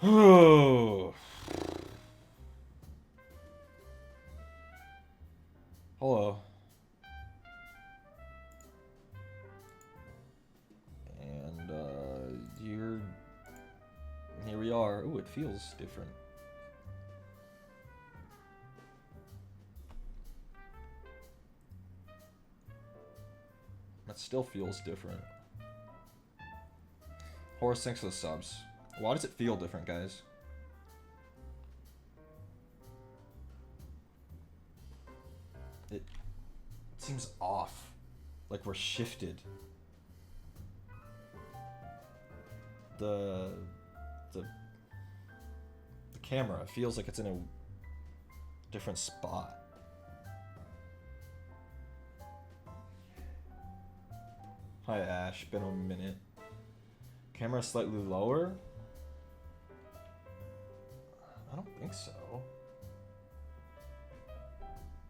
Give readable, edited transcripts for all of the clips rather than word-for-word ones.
Oh. Hello. And, here we are. Ooh, it feels different. That still feels different. Horace, thanks for the subs. Why does it feel different, guys? It seems off. Like we're shifted. The camera feels like it's in a different spot. Hi Ash, been a minute. Camera slightly lower? I don't think so.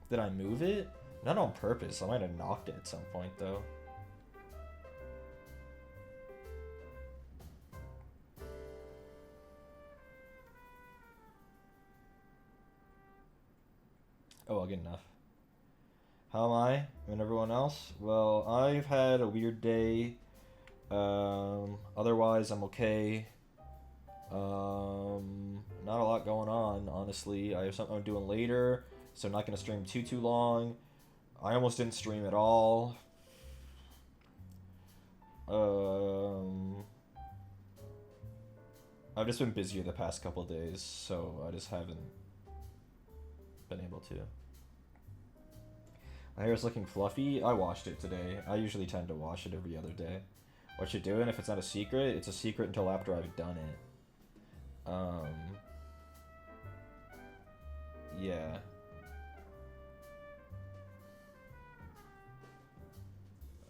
Did I move it? Not on purpose. I might have knocked it at some point though. Oh, I'll get enough. How am I and everyone else? Well, I've had a weird day. Otherwise, I'm okay. Not a lot going on, honestly. I have something I'm doing later, so I'm not going to stream too long. I almost didn't stream at all. I've just been busier the past couple days, so I just haven't been able to. My hair is looking fluffy. I washed it today. I usually tend to wash it every other day. What you're doing, if it's not a secret, it's a secret until after I've done it. Yeah.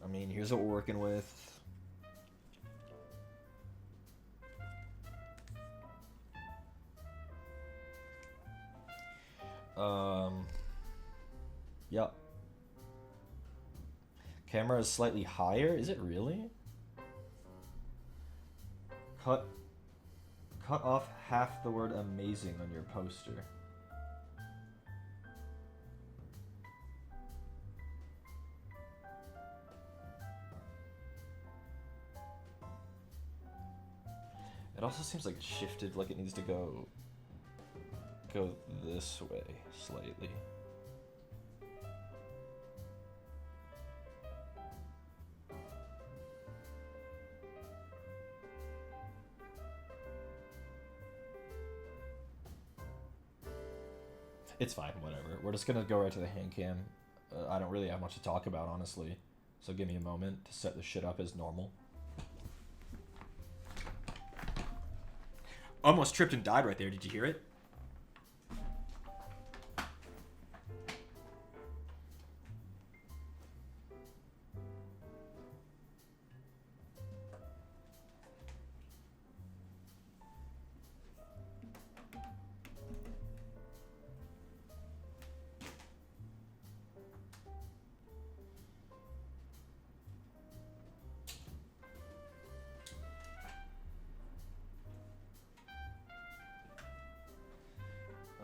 I mean, here's what we're working with. Yep. Camera is slightly higher. Is it really? Cut off half the word amazing on your poster. It also seems like it shifted, like it needs to go this way slightly. It's fine, whatever. We're just gonna go right to the hand cam. I don't really have much to talk about, honestly. So give me a moment to set this shit up as normal. Almost tripped and died right there. Did you hear it?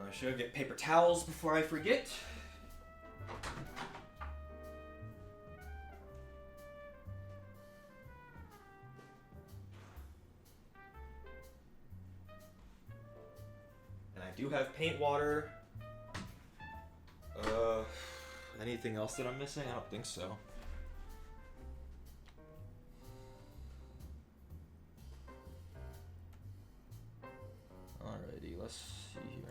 I should get paper towels before I forget. And I do have paint water. Anything else that I'm missing? I don't think so. Alrighty, let's see here.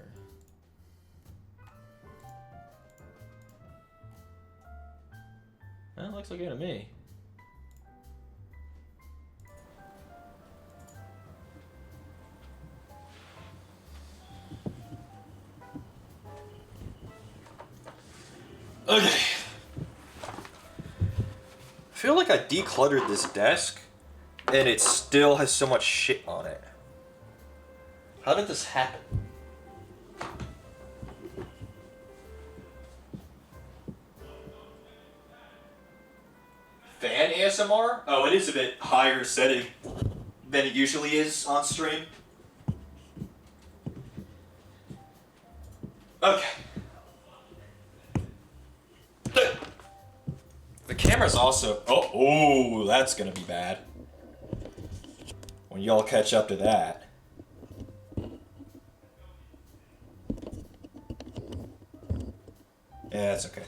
That looks okay to me. Okay. I feel like I decluttered this desk, and it still has so much shit on it. How did this happen? Fan ASMR? Oh, it is a bit higher setting than it usually is on stream. Okay. The camera's also... Oh, that's gonna be bad. When y'all catch up to that. Yeah, it's okay.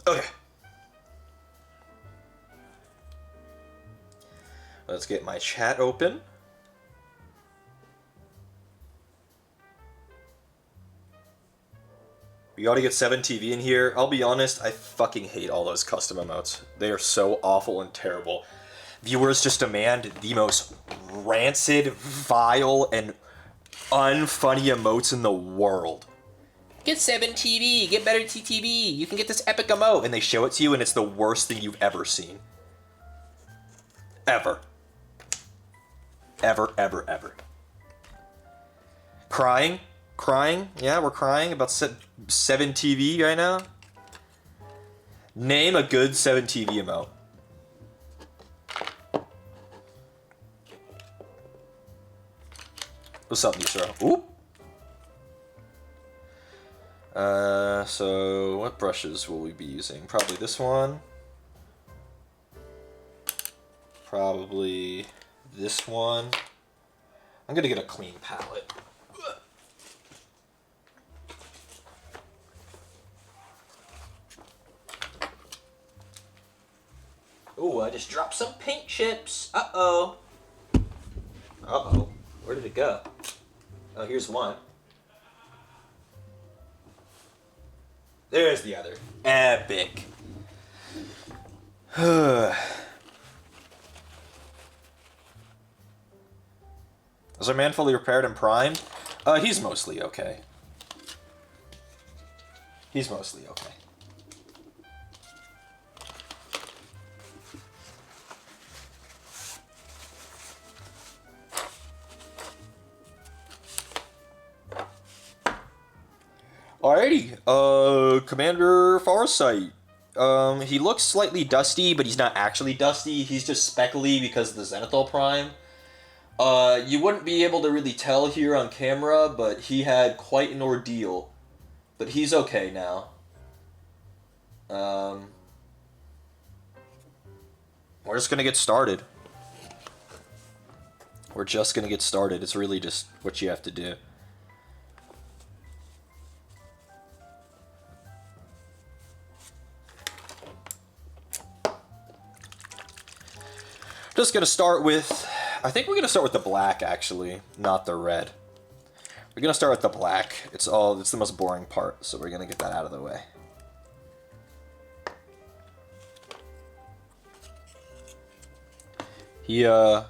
Okay. Let's get my chat open. We gotta get 7TV in here. I'll be honest, I fucking hate all those custom emotes. They are so awful and terrible. Viewers just demand the most rancid, vile, and unfunny emotes in the world. Get 7TV, get better TTV, you can get this epic emote. And they show it to you and it's the worst thing you've ever seen. Ever. Ever, ever, ever. Crying? Crying? Yeah, we're crying about 7TV right now. Name a good 7TV emote. What's up, Nishra? Ooh. So what brushes will we be using? Probably this one. Probably this one. I'm gonna get a clean palette. Ooh, I just dropped some paint chips. Uh-oh. Uh-oh. Where did it go? Oh, here's one. There's the other. Epic. Is our man fully repaired and primed? He's mostly okay. He's mostly okay. Alrighty, Commander Farsight. He looks slightly dusty, but he's not actually dusty. He's just speckly because of the Zenithal Prime. You wouldn't be able to really tell here on camera, but he had quite an ordeal. But he's okay now. We're just gonna get started. We're just gonna get started. It's really just what you have to do. Just gonna start with, I think we're gonna start with the black actually, not the red. We're gonna start with the black. It's the most boring part, so we're gonna get that out of the way. He, I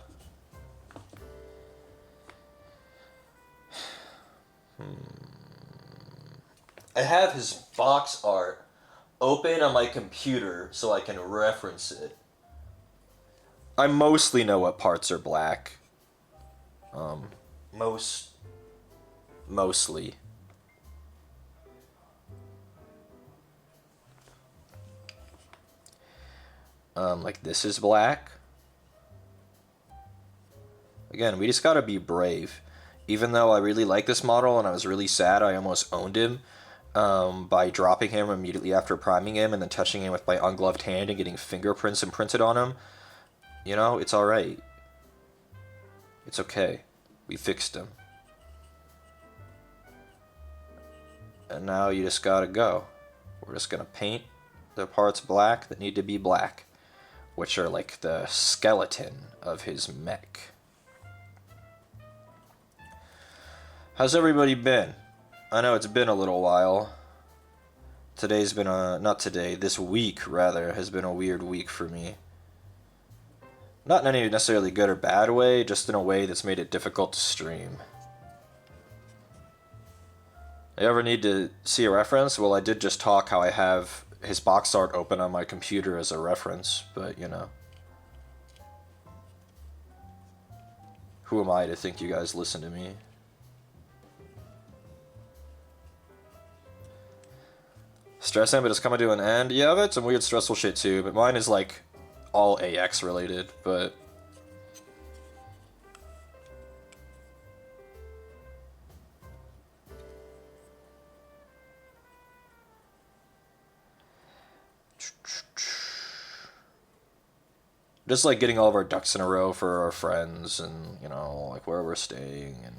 have his box art open on my computer so I can reference it. I mostly know what parts are black. Mostly. Like this is black. Again, we just gotta be brave. Even though I really like this model and I was really sad I almost owned him, by dropping him immediately after priming him and then touching him with my ungloved hand and getting fingerprints imprinted on him. You know, it's alright. It's okay. We fixed him. And now you just gotta go. We're just gonna paint the parts black that need to be black, which are like the skeleton of his mech. How's everybody been? I know it's been a little while. Today's been not today, this week rather, has been a weird week for me. Not in any necessarily good or bad way, just in a way that's made it difficult to stream. You ever need to see a reference? Well, I did just talk how I have his box art open on my computer as a reference, but you know. Who am I to think you guys listen to me? Stressing, but it's coming to an end. Yeah, I've had some weird stressful shit too, but mine is like all AX related, but... Just like getting all of our ducks in a row for our friends and, you know, like where we're staying and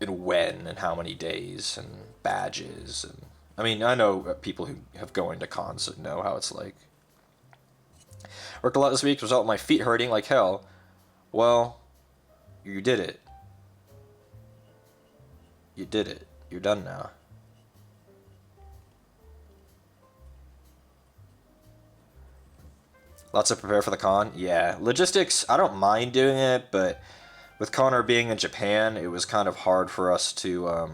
when and how many days and badges and... I mean, I know people who have going to cons that know how it's like. Worked a lot this week, result in my feet hurting like hell. Well, you did it. You did it. You're done now. Lots to prepare for the con? Yeah. Logistics, I don't mind doing it, but with Connor being in Japan, it was kind of hard for us to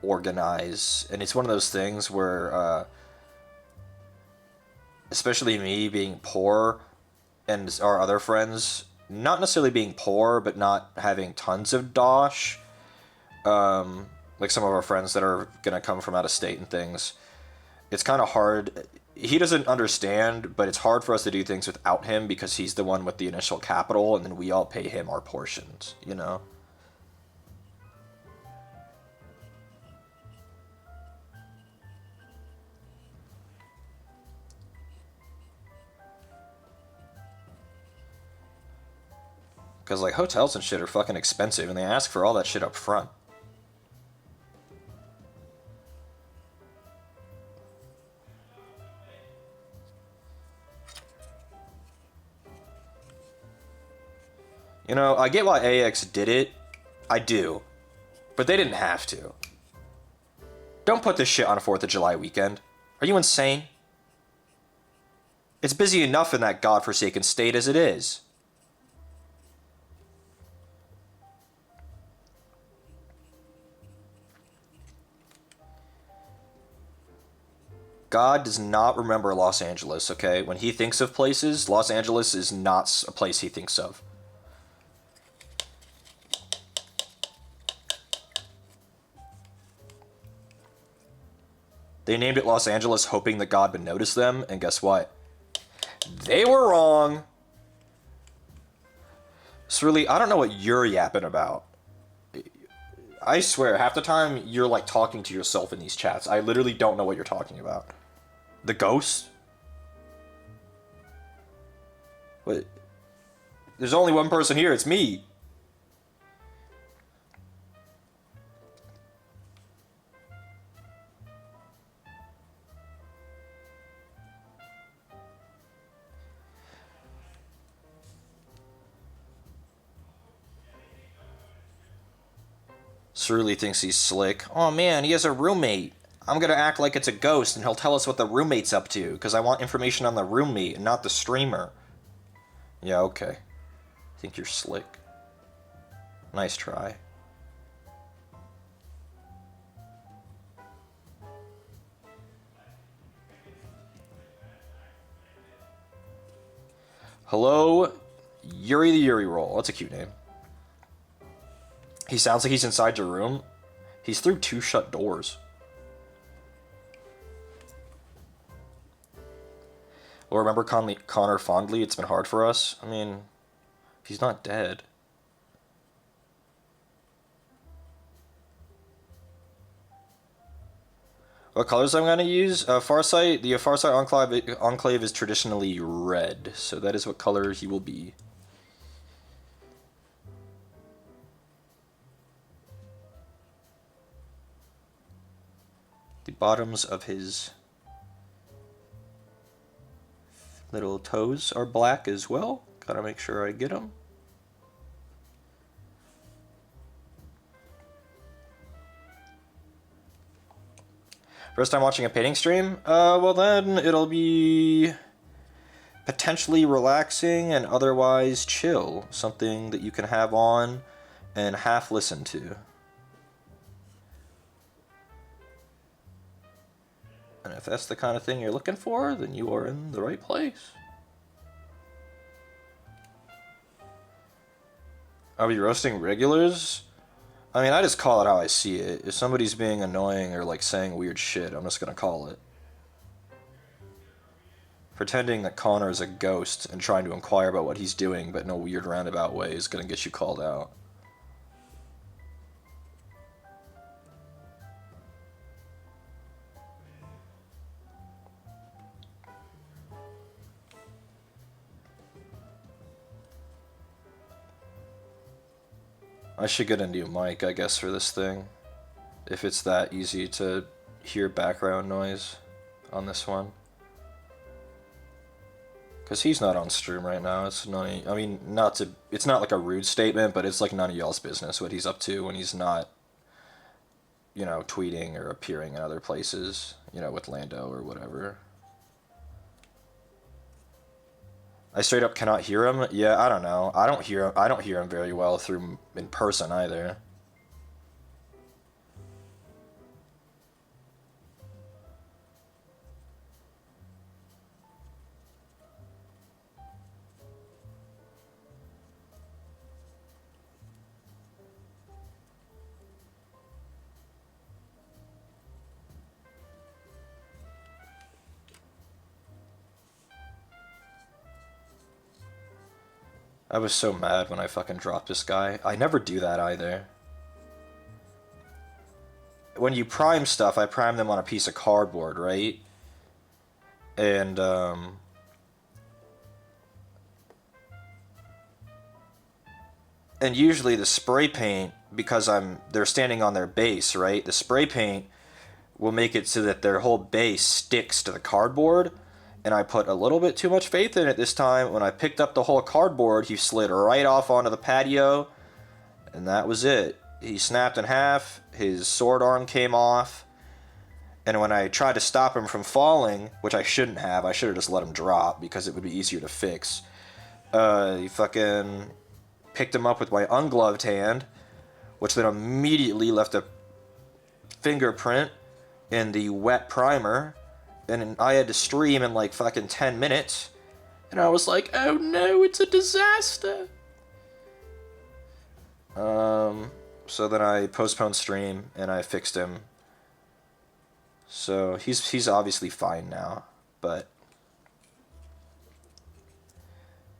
organize. And it's one of those things where, especially me being poor and our other friends, not necessarily being poor, but not having tons of dosh, like some of our friends that are going to come from out of state and things, it's kind of hard. He doesn't understand, but it's hard for us to do things without him because he's the one with the initial capital, and then we all pay him our portions, you know? Because, like, hotels and shit are fucking expensive, and they ask for all that shit up front. You know, I get why AX did it. I do. But they didn't have to. Don't put this shit on a 4th of July weekend. Are you insane? It's busy enough in that godforsaken state as it is. God does not remember Los Angeles, okay? When he thinks of places, Los Angeles is not a place he thinks of. They named it Los Angeles hoping that God would notice them, and guess what? They were wrong. So really, I don't know what you're yapping about. I swear, half the time you're like talking to yourself in these chats. I literally don't know what you're talking about. The ghost? What? There's only one person here, it's me. Surly thinks he's slick. Oh man, he has a roommate. I'm gonna act like it's a ghost and he'll tell us what the roommate's up to, because I want information on the roommate and not the streamer. Yeah, okay. Think you're slick. Nice try. Hello, Yuri the Yuri Roll. That's a cute name. He sounds like he's inside your room. He's through 2 shut doors. Well, remember Connor fondly? It's been hard for us. I mean, he's not dead. What colors I'm going to use? Farsight. The Farsight Enclave is traditionally red, so that is what color he will be. The bottoms of his little toes are black as well. Gotta make sure I get them. First time watching a painting stream? Well then it'll be potentially relaxing and otherwise chill. Something that you can have on and half listen to. And if that's the kind of thing you're looking for, then you are in the right place. Are we roasting regulars? I mean, I just call it how I see it. If somebody's being annoying or like saying weird shit, I'm just gonna call it. Pretending that Connor is a ghost and trying to inquire about what he's doing, but in a weird roundabout way, is gonna get you called out. I should get a new mic, I guess, for this thing. If it's that easy to hear background noise on this one. Because he's not on stream right now. It's none of, I mean, not to, it's not like a rude statement, but it's like none of y'all's business what he's up to when he's not, you know, tweeting or appearing in other places, you know, with Lando or whatever. I straight up cannot hear him. Yeah, I don't know. I don't hear him very well through in person either. I was so mad when I fucking dropped this guy. I never do that either. When you prime stuff, I prime them on a piece of cardboard, right? And, and usually the spray paint, because they're standing on their base, right? The spray paint will make it so that their whole base sticks to the cardboard. And I put a little bit too much faith in it this time. When I picked up the whole cardboard, he slid right off onto the patio, and that was it. He snapped in half, his sword arm came off, and when I tried to stop him from falling, which I shouldn't have, I should have just let him drop because it would be easier to fix. He fucking picked him up with my ungloved hand, which then immediately left a fingerprint in the wet primer. And I had to stream in like fucking 10 minutes. And I was like, oh no, it's a disaster. So then I postponed stream and I fixed him. So he's obviously fine now, but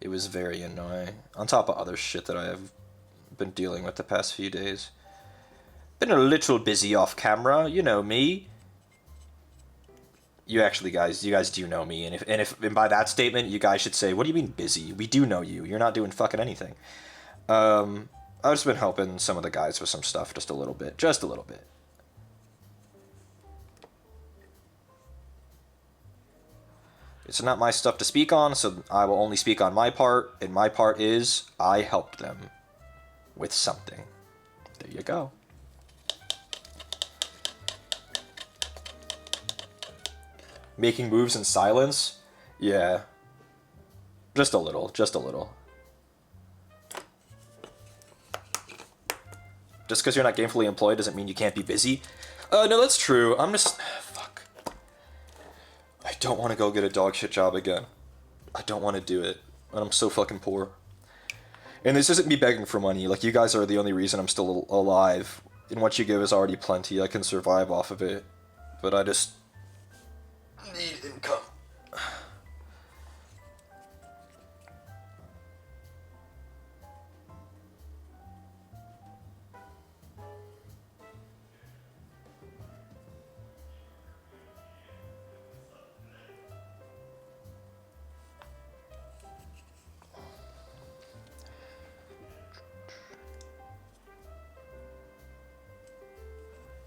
it was very annoying. On top of other shit that I have been dealing with the past few days. Been a little busy off camera, you know me. You guys do know me, and by that statement, you guys should say, "What do you mean busy? We do know you. You're not doing fucking anything." I've just been helping some of the guys with some stuff, just a little bit. It's not my stuff to speak on, so I will only speak on my part, and my part is I helped them with something. There you go. Making moves in silence? Yeah. Just a little. Just because you're not gainfully employed doesn't mean you can't be busy. No, that's true. I'm just... Fuck. I don't want to go get a dog shit job again. I don't want to do it. And I'm so fucking poor. And this isn't me begging for money. Like, you guys are the only reason I'm still alive. And what you give is already plenty. I can survive off of it. But I just... need income.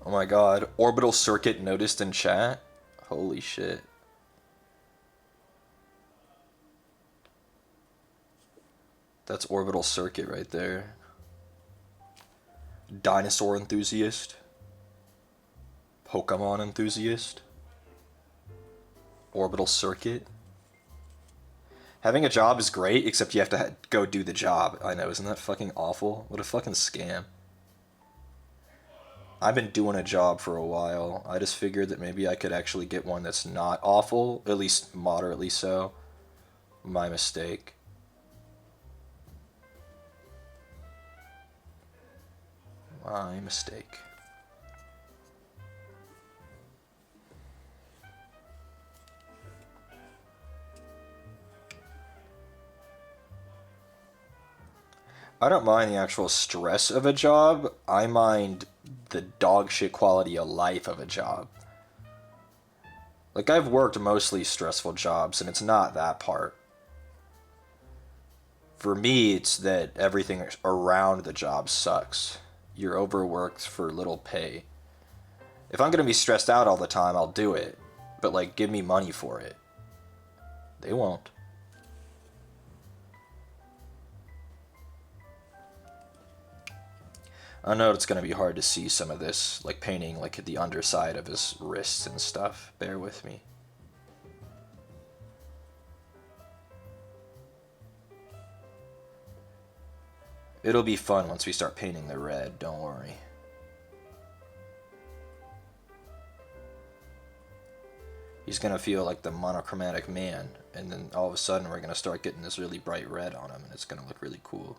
Oh my god, orbital circuit noticed in chat? Holy shit. That's orbital circuit right there. Dinosaur enthusiast. Pokemon enthusiast. Orbital circuit. Having a job is great, except you have to go do the job. I know, isn't that fucking awful? What a fucking scam. I've been doing a job for a while. I just figured that maybe I could actually get one that's not awful, at least moderately so. My mistake. My mistake. I don't mind the actual stress of a job. I mind the dog shit quality of life of a job. Like, I've worked mostly stressful jobs, and it's not that part. For me, it's that everything around the job sucks. You're overworked for little pay. If I'm gonna be stressed out all the time, I'll do it. But, like, give me money for it. They won't. I know it's gonna be hard to see some of this, like painting like the underside of his wrists and stuff. Bear with me. It'll be fun once we start painting the red, don't worry. He's gonna feel like the monochromatic man, and then all of a sudden we're gonna start getting this really bright red on him, and it's gonna look really cool.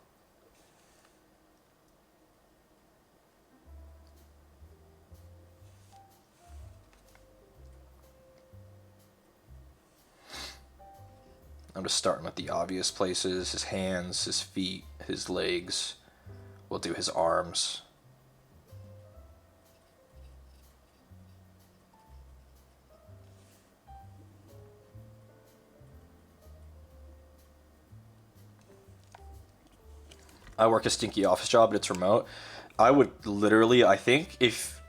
I'm just starting with the obvious places: his hands, his feet, his legs. We'll do his arms. I work a stinky office job, but it's remote. I would literally, I think if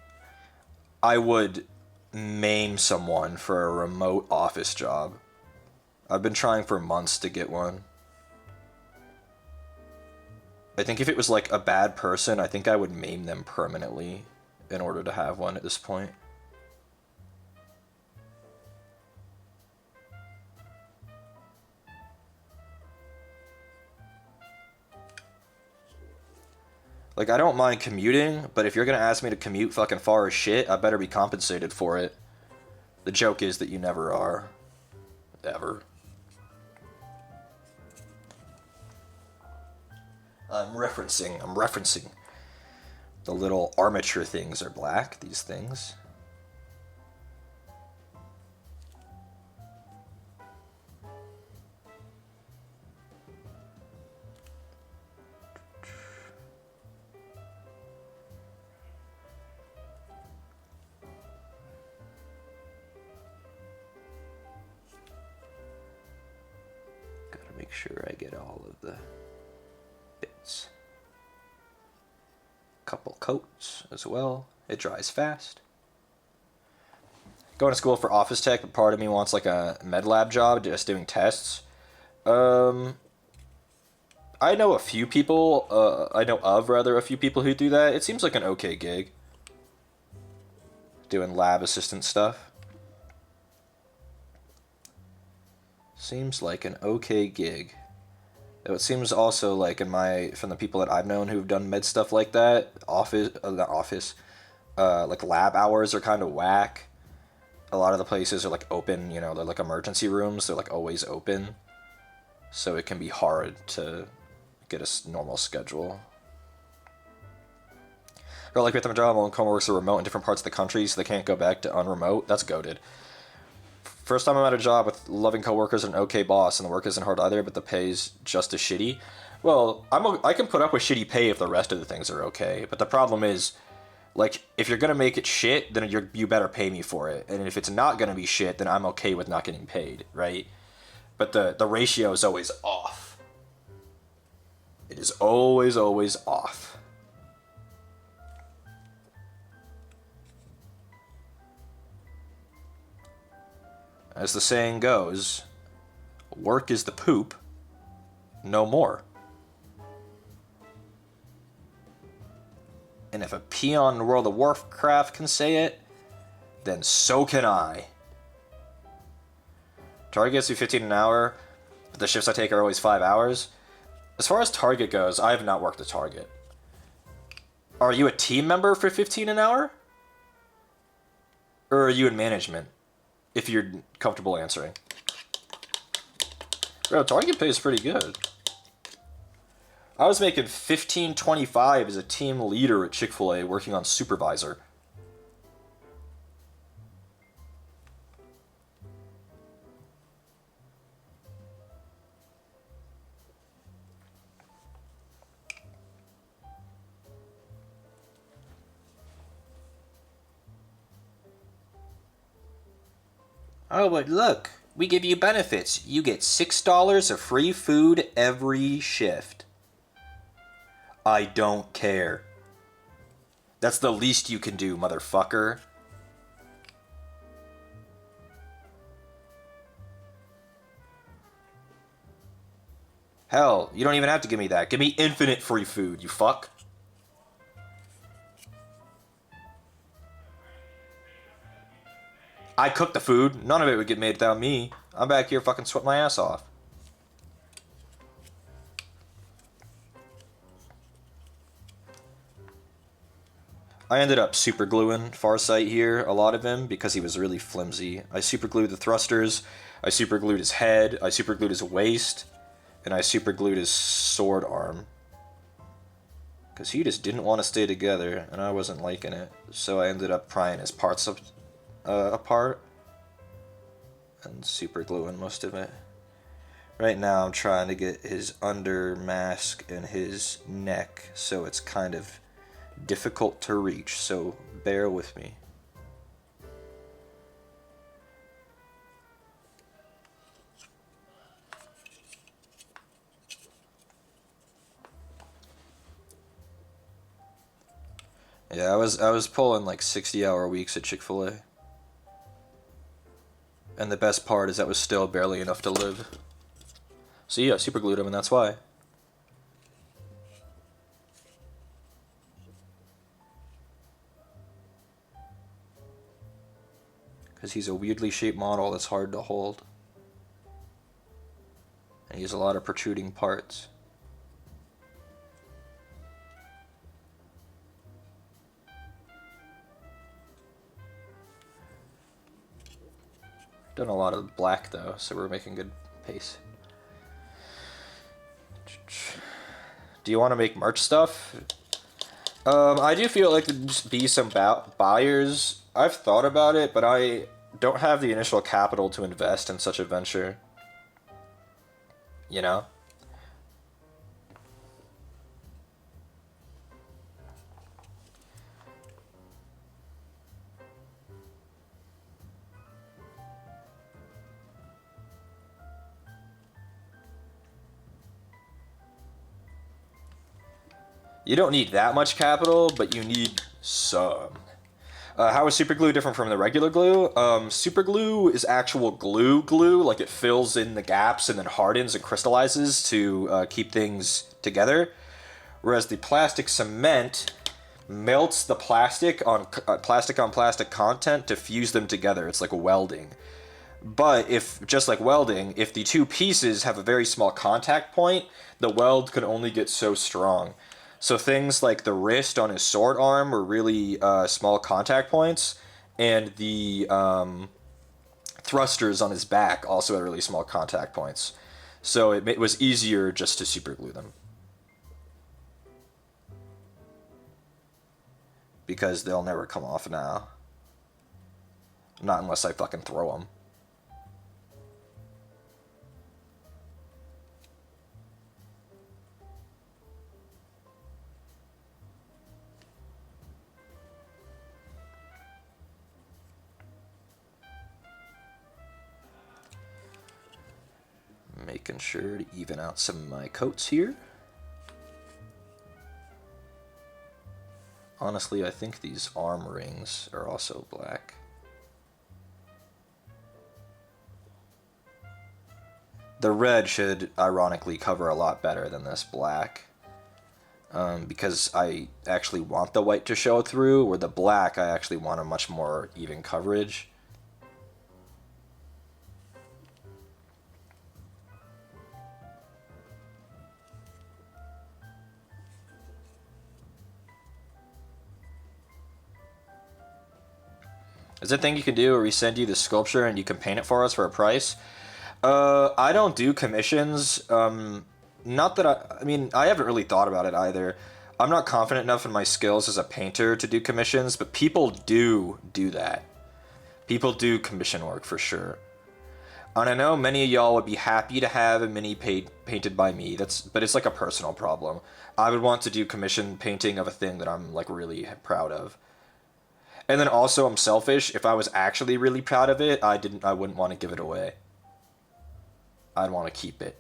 I would maim someone for a remote office job. I've been trying for months to get one. I think if it was like a bad person, I think I would maim them permanently in order to have one at this point. Like, I don't mind commuting, but if you're gonna ask me to commute fucking far as shit, I better be compensated for it. The joke is that you never are. Ever. I'm referencing. The little armature things are black, these things. Gotta make sure I get all of the bits. Couple coats as well. It dries fast. Going to school for office tech, but part of me wants like a med lab job, just doing tests. I know a few people, a few people who do that. It seems like an okay gig. Doing lab assistant stuff. Seems like an okay gig. Though it seems also like from the people that I've known who've done med stuff like that, like lab hours are kind of whack. A lot of the places are like open, they're like emergency rooms. They're like always open. So it can be hard to get a normal schedule. Girl, like with my job, all coworkers are remote in different parts of the country, so they can't go back to unremote. That's goated. First time I'm at a job with loving coworkers and an okay boss, and the work isn't hard either, but the pay's just as shitty. Well, I can put up with shitty pay if the rest of the things are okay, but the problem is, like, if you're gonna make it shit, then you better pay me for it, and if it's not gonna be shit, then I'm okay with not getting paid, right? But the ratio is always off. It is always off. As the saying goes, work is the poop, no more. And if a peon in World of Warcraft can say it, then so can I. Target gets me 15 an hour, but the shifts I take are always 5 hours. As far as Target goes, I have not worked at Target. Are you a team member for 15 an hour? Or are you in management? If you're comfortable answering. Bro, Target pays pretty good. I was making 15.25 as a team leader at Chick-fil-A working on supervisor. Oh, but look, we give you benefits. You get $6 of free food every shift. I don't care. That's the least you can do, motherfucker. Hell, you don't even have to give me that. Give me infinite free food, you fuck. I cook the food. None of it would get made without me. I'm back here fucking sweating my ass off. I ended up super gluing Farsight here, a lot of him, because he was really flimsy. I super glued the thrusters, I super glued his head, I super glued his waist, and I super glued his sword arm. Because he just didn't want to stay together, and I wasn't liking it. So I ended up prying his parts apart and super gluing most of it. Right now I'm trying to get his under mask and his neck, so it's kind of difficult to reach, so bear with me. Yeah, I was pulling like 60-hour weeks at Chick-fil-A. And the best part is that was still barely enough to live. So yeah, super glued him, and that's why. Because he's a weirdly shaped model that's hard to hold. And he has a lot of protruding parts. Done a lot of black though, so we're making good pace. Do you want to make merch stuff? I do feel like there'd be some buyers. I've thought about it, but I don't have the initial capital to invest in such a venture. You know? You don't need that much capital, but you need some. How is super glue different from the regular glue? Super glue is actual glue, like it fills in the gaps and then hardens and crystallizes to keep things together. Whereas the plastic cement melts the plastic on plastic content to fuse them together. It's like welding. But if, just like welding, if the two pieces have a very small contact point, the weld can only get so strong. So things like the wrist on his sword arm were really small contact points, and the thrusters on his back also had really small contact points. So it was easier just to super glue them. Because they'll never come off now. Not unless I fucking throw them. Making sure to even out some of my coats here. Honestly, I think these arm rings are also black. The red should ironically cover a lot better than this black. Because I actually want the white to show through, where the black I actually want a much more even coverage. Is there a thing you can do where we send you the sculpture and you can paint it for us for a price? I don't do commissions. not that I mean, I haven't really thought about it either. I'm not confident enough in my skills as a painter to do commissions, but people do that. People do commission work for sure. And I know many of y'all would be happy to have a mini painted by me. But it's like a personal problem. I would want to do commission painting of a thing that I'm like really proud of. And then also I'm selfish. If I was actually really proud of it, I wouldn't want to give it away. I'd want to keep it.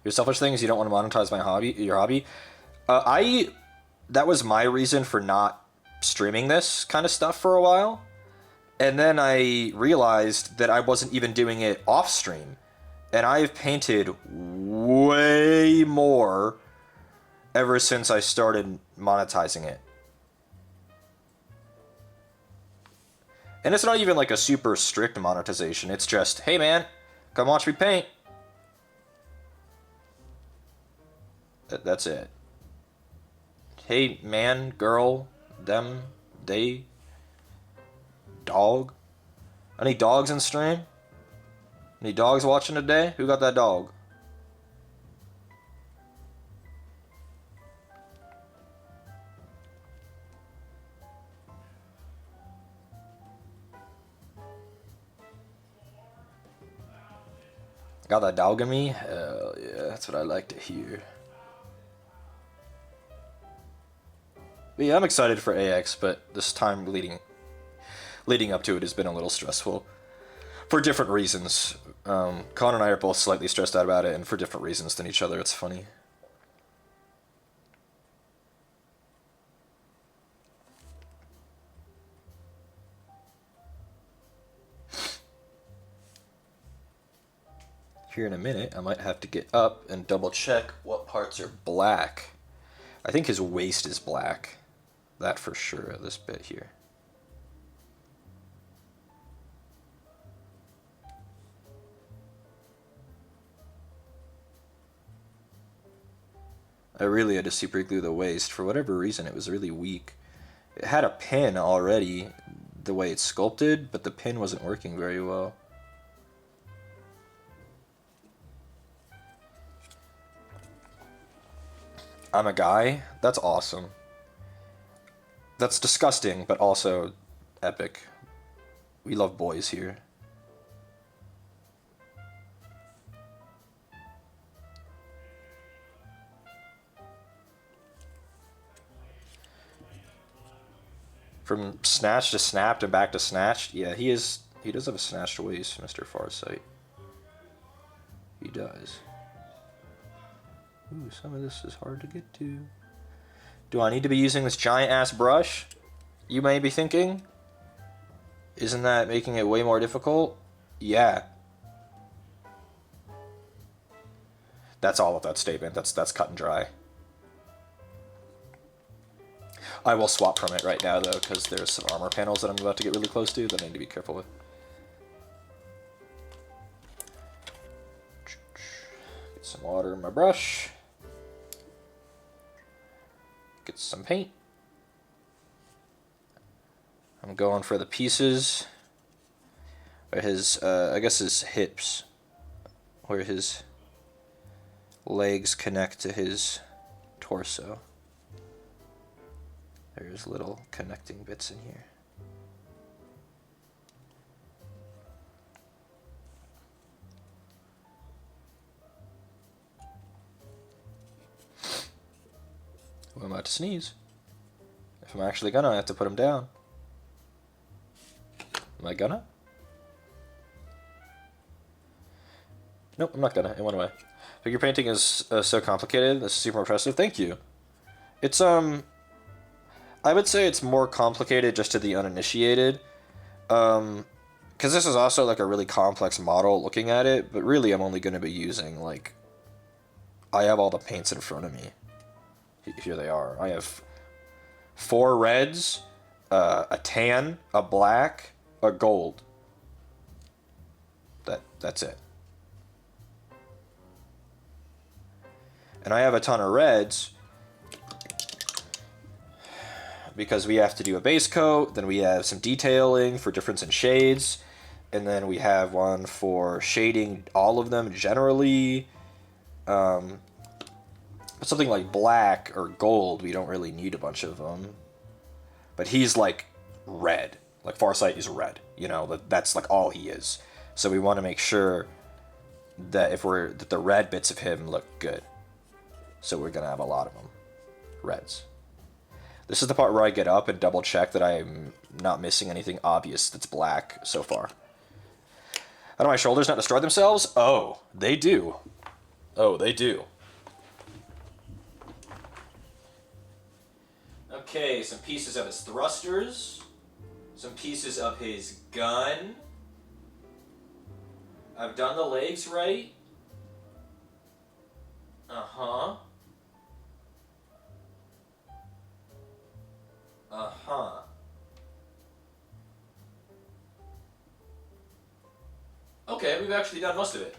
Your selfish thing is you don't want to monetize your hobby. That was my reason for not streaming this kind of stuff for a while. And then I realized that I wasn't even doing it off stream. And I've painted way more ever since I started monetizing it. And it's not even like a super strict monetization. It's just, hey man, come watch me paint. That's it. Hey, man, girl, them, they, dog. Any dogs in stream? Any dogs watching today? Who got that dog? Got that dog in me? Hell yeah, that's what I like to hear. But yeah, I'm excited for AX, but this time leading up to it has been a little stressful. For different reasons. Con and I are both slightly stressed out about it, and for different reasons than each other. It's funny. Here in a minute, I might have to get up and double check what parts are black. I think his waist is black. That for sure, this bit here. I really had to super glue the waist. For whatever reason, it was really weak. It had a pin already, the way it's sculpted, but the pin wasn't working very well. I'm a guy? That's awesome. That's disgusting, but also epic. We love boys here. From snatched to snapped and back to snatched. Yeah, he does have a snatched waist, Mr. Farsight. He does. Ooh, some of this is hard to get to. Do I need to be using this giant-ass brush? You may be thinking. Isn't that making it way more difficult? Yeah. That's all of that statement. That's cut and dry. I will swap from it right now, though, because there's some armor panels that I'm about to get really close to that I need to be careful with. Get some water in my brush. Get some paint. I'm going for the pieces where his, I guess his hips, where his legs connect to his torso. There's little connecting bits in here. Well, I'm about to sneeze. If I'm actually gonna, I have to put him down. Am I gonna? Nope, I'm not gonna. It went away. Figure painting is so complicated. This is super impressive. Thank you. It's, I would say it's more complicated just to the uninitiated. Because this is also, like, a really complex model looking at it, but really I'm only going to be using, like... I have all the paints in front of me. Here they are. I have 4 reds, a tan, a black, a gold. That's it. And I have a ton of reds because we have to do a base coat, then we have some detailing for difference in shades, and then we have one for shading all of them generally. Something like black or gold, we don't really need a bunch of them. But he's like red. Like Farsight is red. You know, that's like all he is. So we want to make sure that that the red bits of him look good. So we're gonna have a lot of them. Reds. This is the part where I get up and double check that I'm not missing anything obvious that's black so far. How do my shoulders not destroy themselves? Oh, they do. Oh, they do. Okay, some pieces of his thrusters. Some pieces of his gun. I've done the legs right. Uh-huh. Uh-huh. Okay, we've actually done most of it.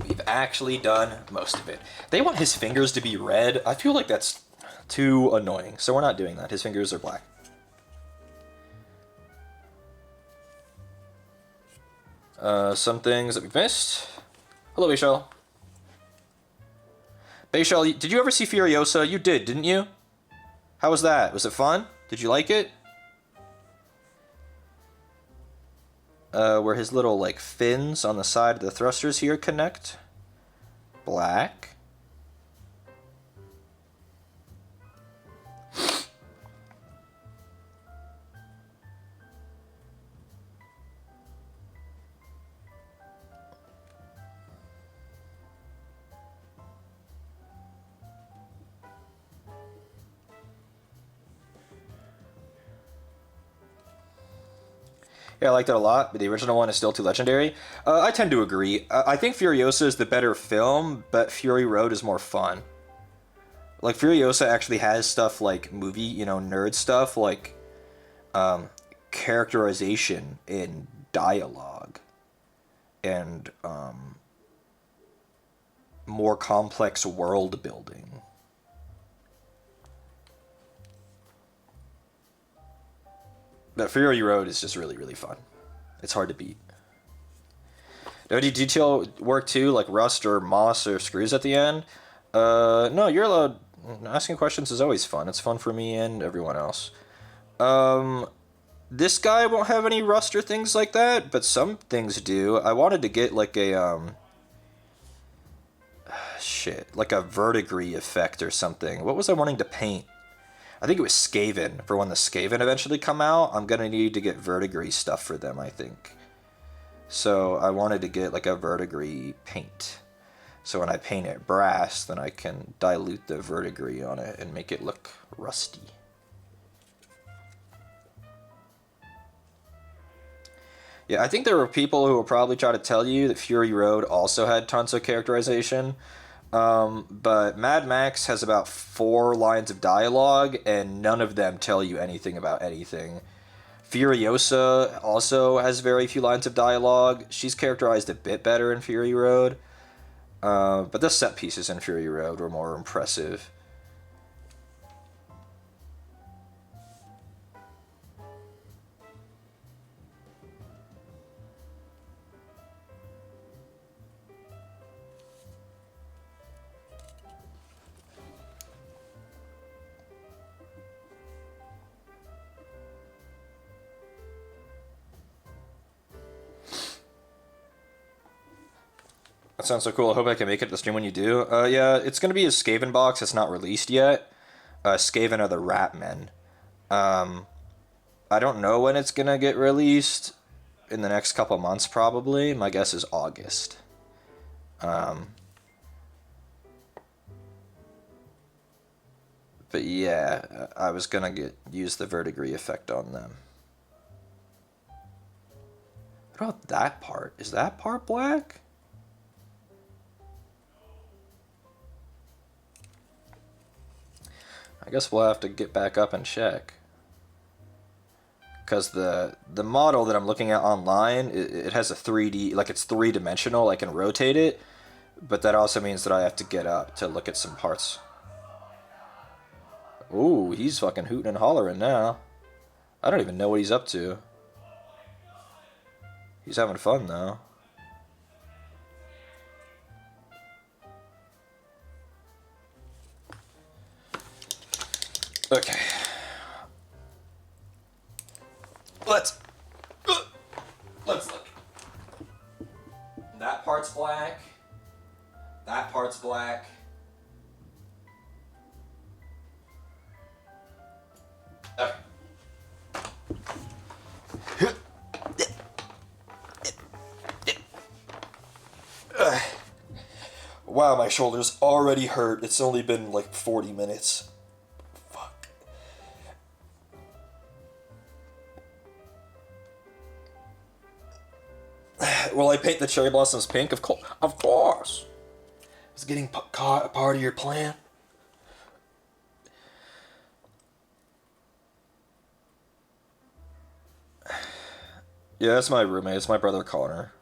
We've actually done most of it. They want his fingers to be red. I feel like that's too annoying, so we're not doing that. His fingers are black. Some things that we've missed. Hello, Bayshell. Bayshell, did you ever see Furiosa? You did, didn't you? How was that? Was it fun? Did you like it? Where his little, like, fins on the side of the thrusters here connect. Black. Yeah, I liked it a lot, but the original one is still too legendary. I tend to agree. I think Furiosa is the better film, but Fury Road is more fun. Like, Furiosa actually has stuff like movie, you know, nerd stuff, like characterization in dialogue and more complex world building. But Fury Road is just really, really fun. It's hard to beat. Do you detail work too, like rust or moss or screws at the end? No, you're allowed. Asking questions is always fun. It's fun for me and everyone else. This guy won't have any rust or things like that, but some things do. I wanted to get like a, like a verdigris effect or something. What was I wanting to paint? I think it was Skaven. For when the Skaven eventually come out, I'm going to need to get verdigris stuff for them, I think. So I wanted to get like a verdigris paint. So when I paint it brass, then I can dilute the verdigris on it and make it look rusty. Yeah, I think there were people who will probably try to tell you that Fury Road also had tons of characterization. But Mad Max has about 4 lines of dialogue, and none of them tell you anything about anything. Furiosa also has very few lines of dialogue. She's characterized a bit better in Fury Road. But the set pieces in Fury Road were more impressive. That sounds so cool. I hope I can make it to the stream when you do. Yeah, it's going to be a Skaven box. It's not released yet. Skaven are the Rat Men. I don't know when it's going to get released. In the next couple months, probably. My guess is August. But yeah, I was going to use the verdigris effect on them. What about that part? Is that part black? I guess we'll have to get back up and check. Because the model that I'm looking at online, it has a 3D, like it's three-dimensional, I can rotate it, but that also means that I have to get up to look at some parts. Ooh, he's fucking hooting and hollering now. I don't even know what he's up to. He's having fun though. Okay. Let's look. That part's black. That part's black. Okay. Wow, my shoulders already hurt. It's only been like 40 minutes. Fuck. Will I paint the cherry blossoms pink? Of course. Of course. Is it getting part of your plan? Yeah, that's my roommate. It's my brother Connor.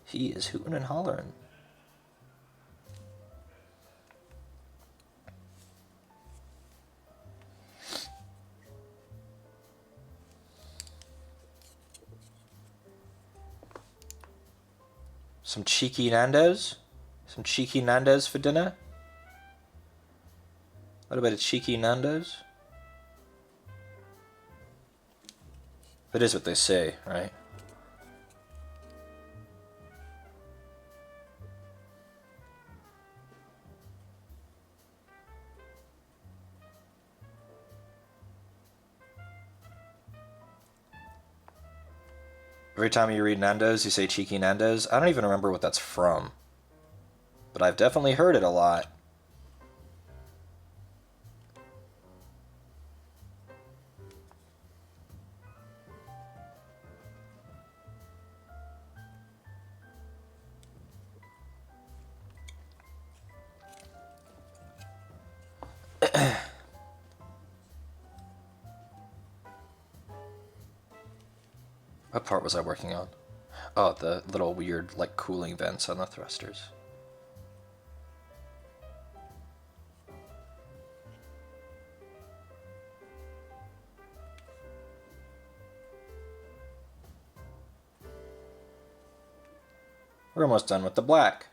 He is hooting and hollering. Some cheeky Nando's? Some cheeky Nando's for dinner? A little bit of cheeky Nando's? That is what they say, right? Every time you read Nando's, you say cheeky Nando's. I don't even remember what that's from. But I've definitely heard it a lot. What part was I working on? Oh, the little weird, like, cooling vents on the thrusters. We're almost done with the black.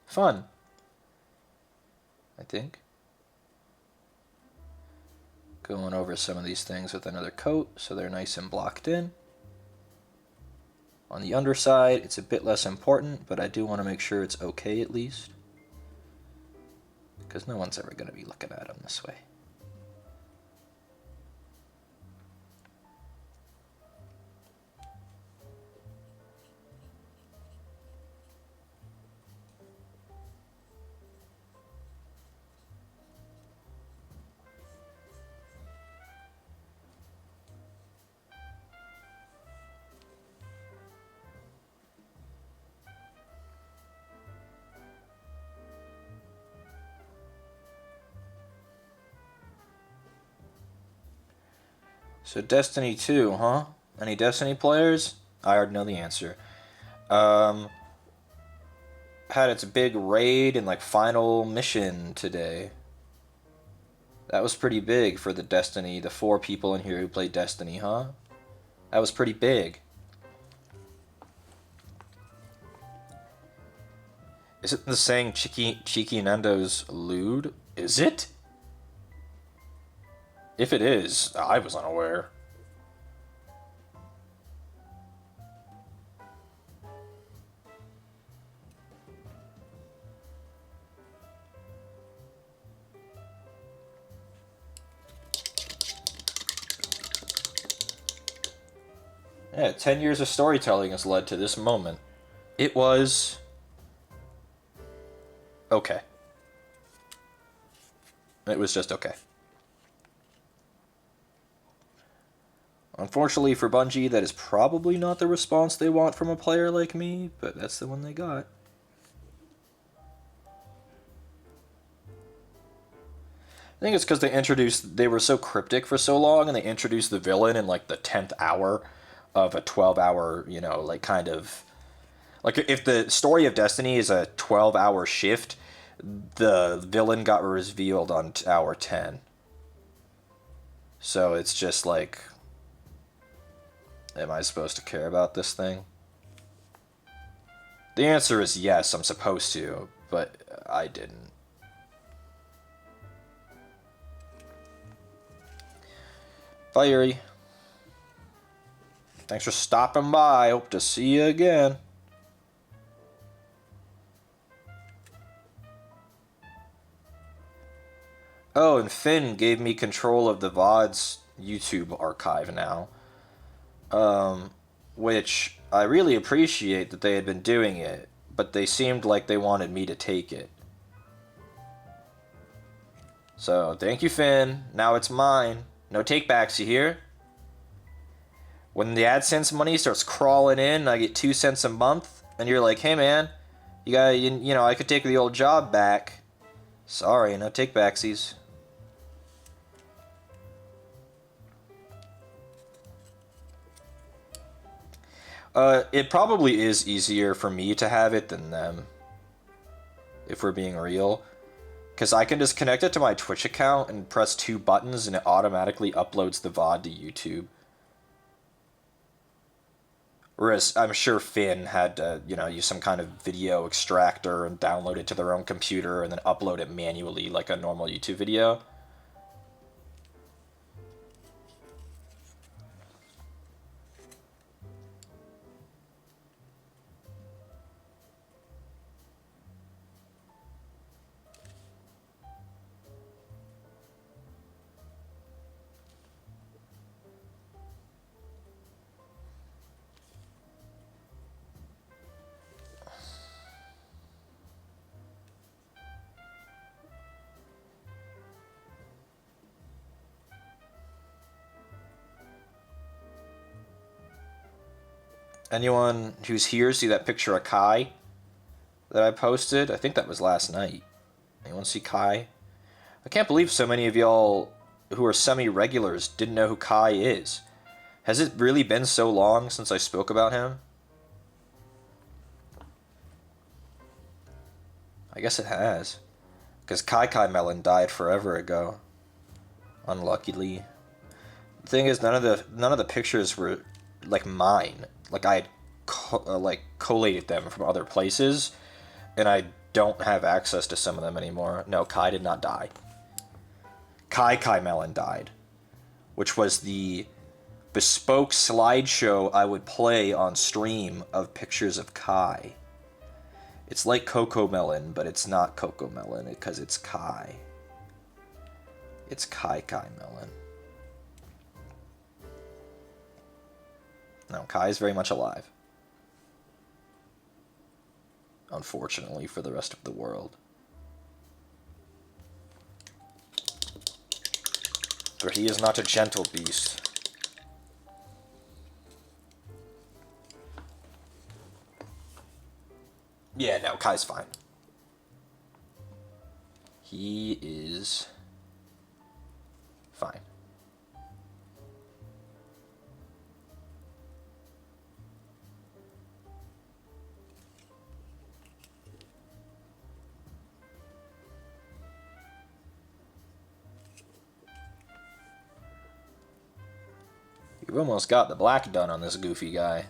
Fun. I think. Going over some of these things with another coat so they're nice and blocked in. On the underside, it's a bit less important, but I do want to make sure it's okay at least. Because no one's ever going to be looking at them this way. So Destiny 2, huh? Any Destiny players? I already know the answer. Had its big raid and like final mission today. That was pretty big for the Destiny, the 4 people in here who play Destiny, huh? That was pretty big. Is it the saying Cheeky Nando's lewd? Is it? If it is, I was unaware. Yeah, 10 years of storytelling has led to this moment. It was okay. It was just okay. Unfortunately for Bungie, that is probably not the response they want from a player like me, but that's the one they got. I think it's because they were so cryptic for so long, and they introduced the villain in like the 10th hour of a 12-hour, you know, like kind of like if the story of Destiny is a 12-hour shift, the villain got revealed on hour 10. So it's just like, am I supposed to care about this thing? The answer is yes, I'm supposed to, but I didn't. Fiery. Thanks for stopping by. Hope to see you again. Oh, and Finn gave me control of the VOD's YouTube archive now. Which I really appreciate that they had been doing it, but they seemed like they wanted me to take it. So, thank you, Finn. Now it's mine. No takebacks, you hear? When the AdSense money starts crawling in, I get 2 cents a month, and you're like, hey man, you know, I could take the old job back. Sorry, no takebacksies. It probably is easier for me to have it than them, if we're being real. Because I can just connect it to my Twitch account and press 2 buttons and it automatically uploads the VOD to YouTube. Whereas I'm sure Finn had to, you know, use some kind of video extractor and download it to their own computer and then upload it manually like a normal YouTube video. Anyone who's here see that picture of Kai that I posted? I think that was last night. Anyone see Kai? I can't believe so many of y'all who are semi-regulars didn't know who Kai is. Has it really been so long since I spoke about him? I guess it has. Because Kai Melon died forever ago. Unluckily. The thing is, none of the pictures were like mine. Like I had collated them from other places, and I don't have access to some of them anymore. No, Kai did not die. Kai Melon died, which was the bespoke slideshow I would play on stream of pictures of Kai. It's like Coco Melon, but it's not Coco Melon because it's Kai. It's Kai Melon. No, Kai is very much alive. Unfortunately for the rest of the world. For he is not a gentle beast. Yeah, no, Kai's fine. He is fine. You've almost got the black done on this goofy guy.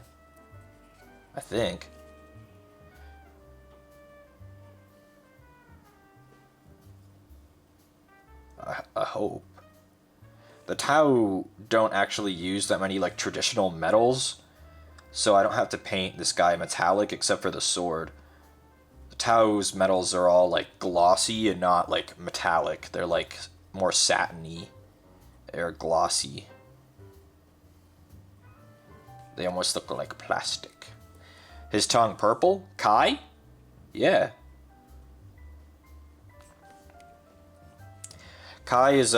I think. I hope. The Tau don't actually use that many like traditional metals, so I don't have to paint this guy metallic except for the sword. The Tau's metals are all like glossy and not like metallic. They're like more satiny. They're glossy. They almost look like plastic. His tongue purple? Kai? Yeah. Kai is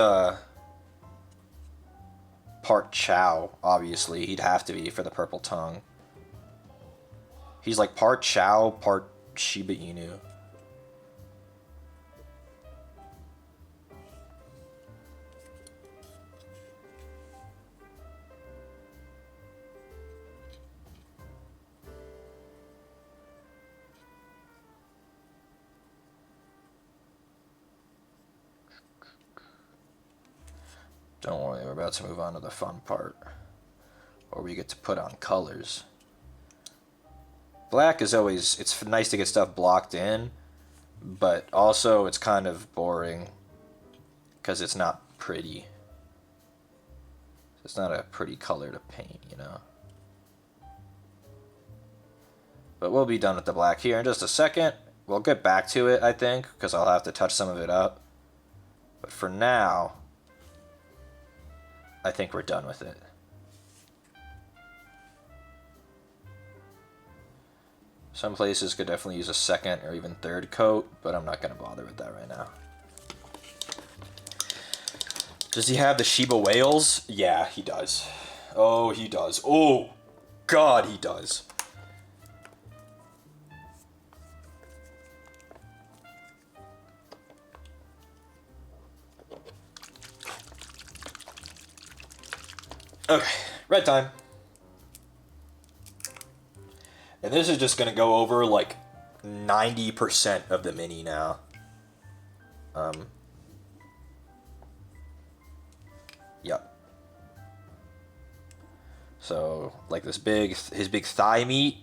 part Chow, obviously. He'd have to be for the purple tongue. He's like part Chow, part Shiba Inu. Don't worry, we're about to move on to the fun part, where we get to put on colors. Black is always, it's nice to get stuff blocked in, but also it's kind of boring, because it's not pretty. It's not a pretty color to paint, you know. But we'll be done with the black here in just a second. We'll get back to it, I think, because I'll have to touch some of it up. But for now, I think we're done with it. Some places could definitely use a second or even third coat, but I'm not going to bother with that right now. Does he have the Shiba whales? Yeah, he does. Oh, he does. Oh, God, he does. Okay, red time. And this is just going to go over like 90% of the mini now. Yep. So, like this his big thigh meat,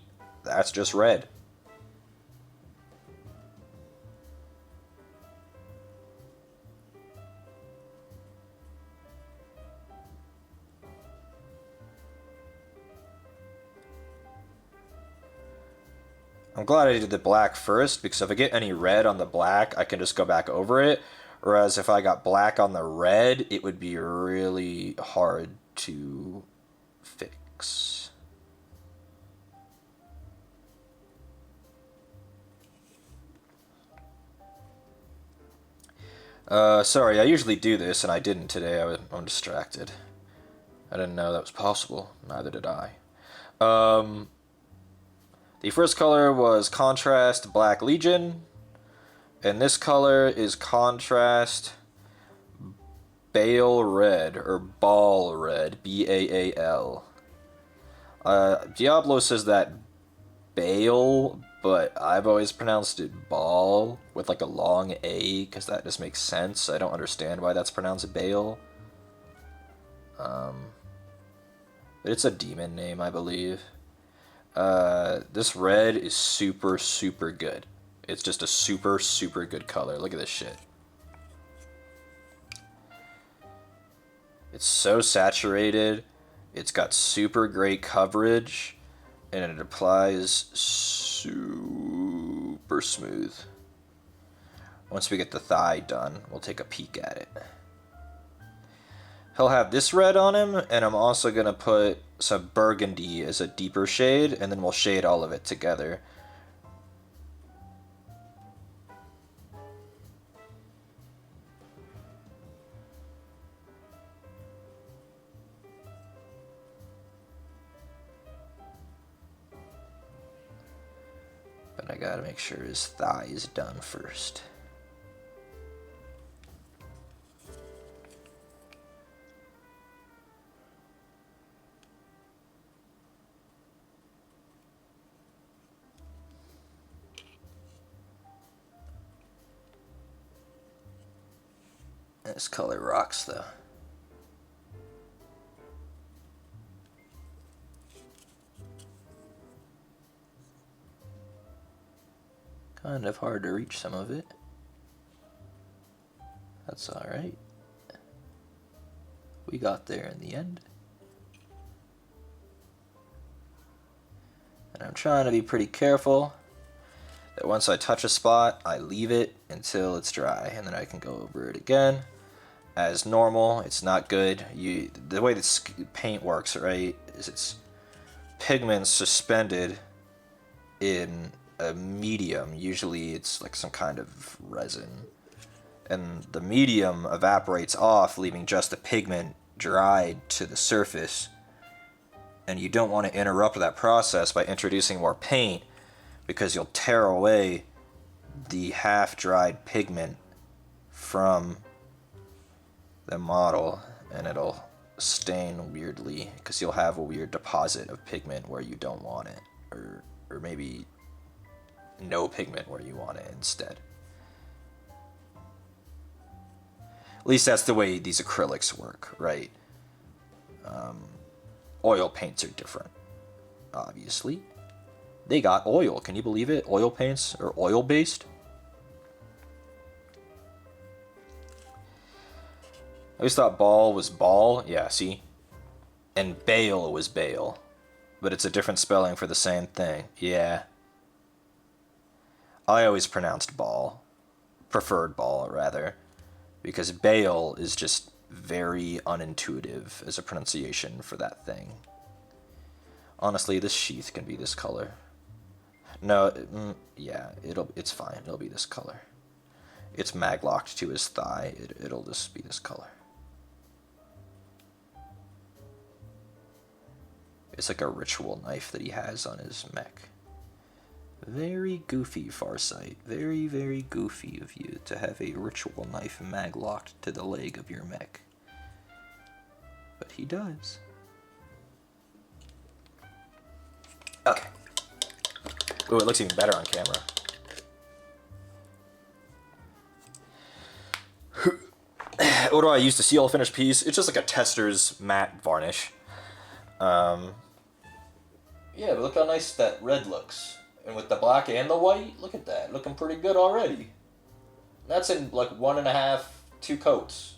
that's just red. I'm glad I did the black first, because if I get any red on the black, I can just go back over it. Whereas if I got black on the red, it would be really hard to fix. Sorry, I usually do this, and I didn't today. I'm distracted. I didn't know that was possible. Neither did I. The first color was Contrast Black Legion, and this color is Contrast Bale Red, or Ball Red, B-A-A-L. Diablo says that Bale, but I've always pronounced it Ball, with like a long A, because that just makes sense. I don't understand why that's pronounced Bale. But it's a demon name, I believe. This red is super, super good. It's just a super, super good color. Look at this shit. It's so saturated. It's got super great coverage. And it applies super smooth. Once we get the thigh done, we'll take a peek at it. He'll have this red on him, and I'm also going to put some burgundy as a deeper shade, and then we'll shade all of it together. But I gotta make sure his thigh is done first. This color rocks, though. Kind of hard to reach some of it. That's alright. We got there in the end. And I'm trying to be pretty careful that once I touch a spot, I leave it until it's dry, and then I can go over it again. As normal, it's not good. The way this paint works, right, is it's pigments suspended in a medium. Usually it's like some kind of resin. And the medium evaporates off, leaving just the pigment dried to the surface, and you don't want to interrupt that process by introducing more paint, because you'll tear away the half-dried pigment from the model, and it'll stain weirdly, because you'll have a weird deposit of pigment where you don't want it, or maybe no pigment where you want it instead. At least that's the way these acrylics work, right? Oil paints are different, obviously. They got oil, can you believe it? Oil paints are oil-based. I always thought ball was ball, yeah, see? And bale was bale, but it's a different spelling for the same thing, yeah. I always pronounced ball, preferred ball, rather, because bale is just very unintuitive as a pronunciation for that thing. Honestly, this sheath can be this color. No, yeah, it's fine. It'll be this color. It's mag-locked to his thigh. It'll just be this color. It's like a ritual knife that he has on his mech. Very goofy, Farsight. Very, very goofy of you to have a ritual knife mag-locked to the leg of your mech. But he does. Okay. Ooh, it looks even better on camera. What do I use to seal a finished piece? It's just like a tester's matte varnish. Yeah, but look how nice that red looks. And with the black and the white, look at that. Looking pretty good already. That's in like 1.5, 2 coats.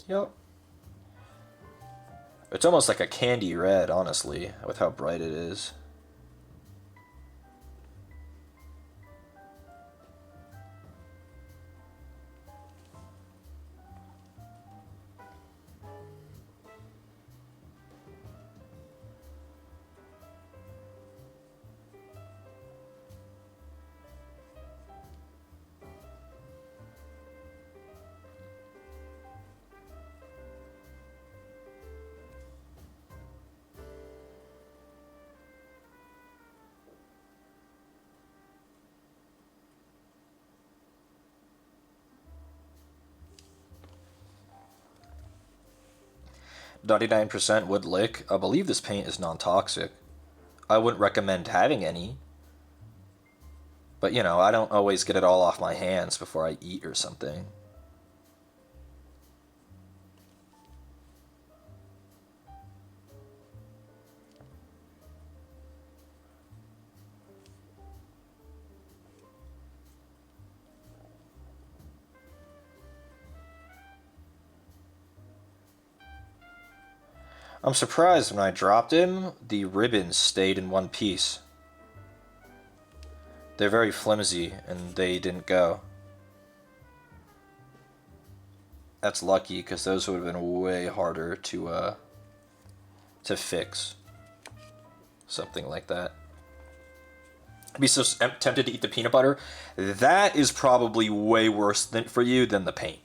Yep. It's almost like a candy red, honestly, with how bright it is. .99% would lick. I believe this paint is non-toxic. I wouldn't recommend having any. But, you know, I don't always get it all off my hands before I eat or something. I'm surprised when I dropped him, the ribbons stayed in one piece. They're very flimsy, and they didn't go. That's lucky, because those would have been way harder to fix. Something like that. I'd be so tempted to eat the peanut butter. That is probably way worse for you than the paint.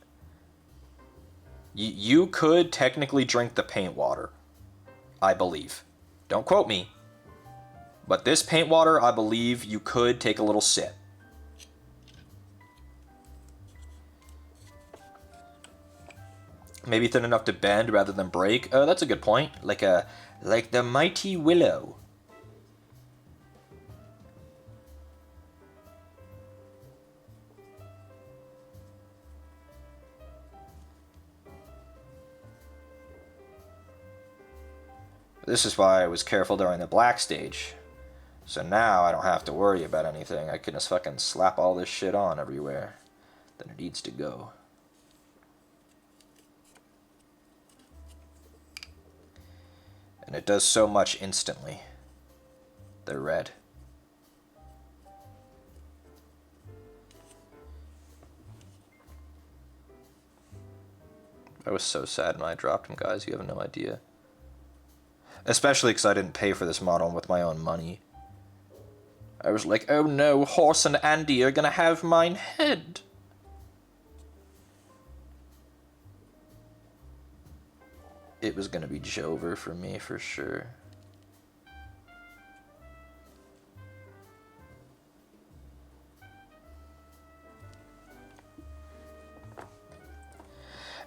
You could technically drink the paint water, I believe. Don't quote me. But this paint water, I believe you could take a little sip. Maybe thin enough to bend rather than break. Oh, that's a good point. Like the mighty willow. This is why I was careful during the black stage. So now I don't have to worry about anything. I can just fucking slap all this shit on everywhere that it needs to go. And it does so much instantly. They're red. I was so sad when I dropped him, guys. You have no idea. Especially because I didn't pay for this model with my own money. I was like, oh no, Horse and Andy are gonna have mine head. it was gonna be Jover for me for sure.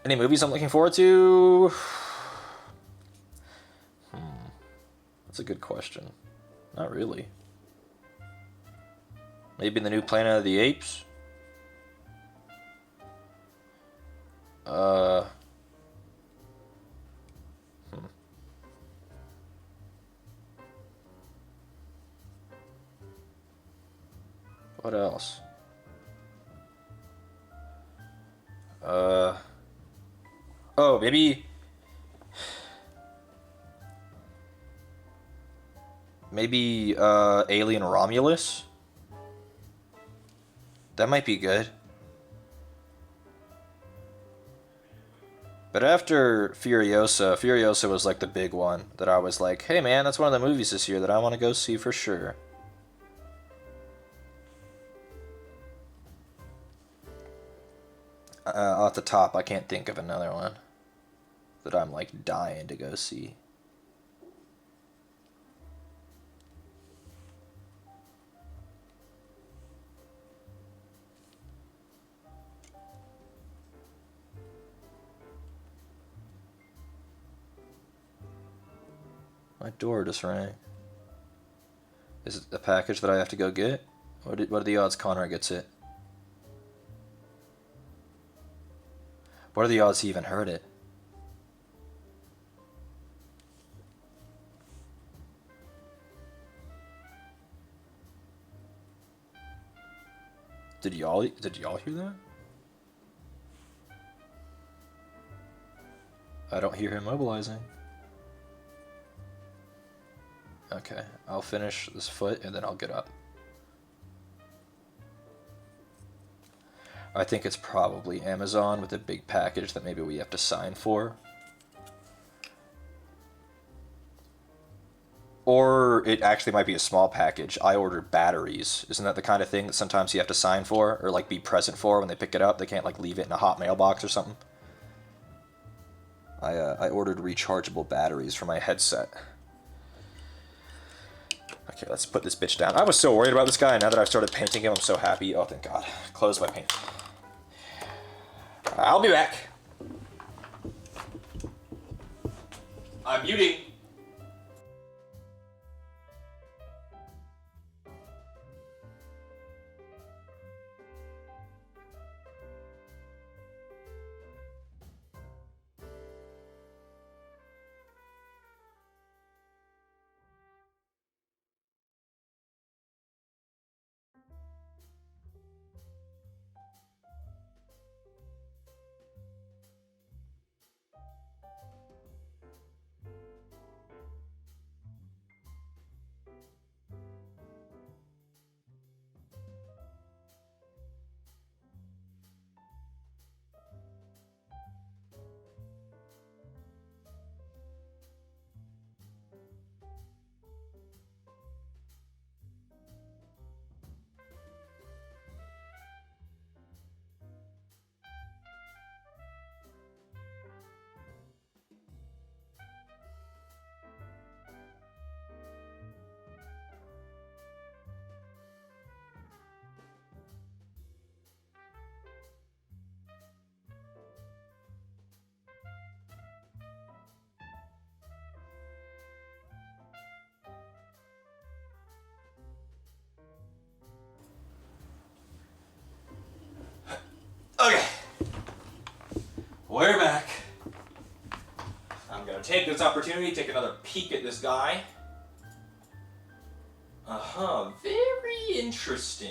Any movies I'm looking forward to? That's a good question. Not really. Maybe the new Planet of the Apes? What else? Oh, maybe... Maybe, Alien Romulus? That might be good. But after Furiosa was like the big one that I was like, hey man, that's one of the movies this year that I want to go see for sure. Off the top, I can't think of another one that I'm like dying to go see. My door just rang. Is it a package that I have to go get? What are the odds Connor gets it? What are the odds he even heard it? Did y'all hear that? I don't hear him mobilizing. Okay, I'll finish this foot and then I'll get up. I think it's probably Amazon with a big package that maybe we have to sign for. Or it actually might be a small package. I ordered batteries. Isn't that the kind of thing that sometimes you have to sign for or like be present for when they pick it up? They can't like leave it in a hot mailbox or something. I ordered rechargeable batteries for my headset. Okay, let's put this bitch down. I was so worried about this guy, and now that I've started painting him, I'm so happy. Oh, thank God. Close my paint. I'll be back. I'm muting. Okay. We're back. I'm gonna take this opportunity, take another peek at this guy. Very interesting.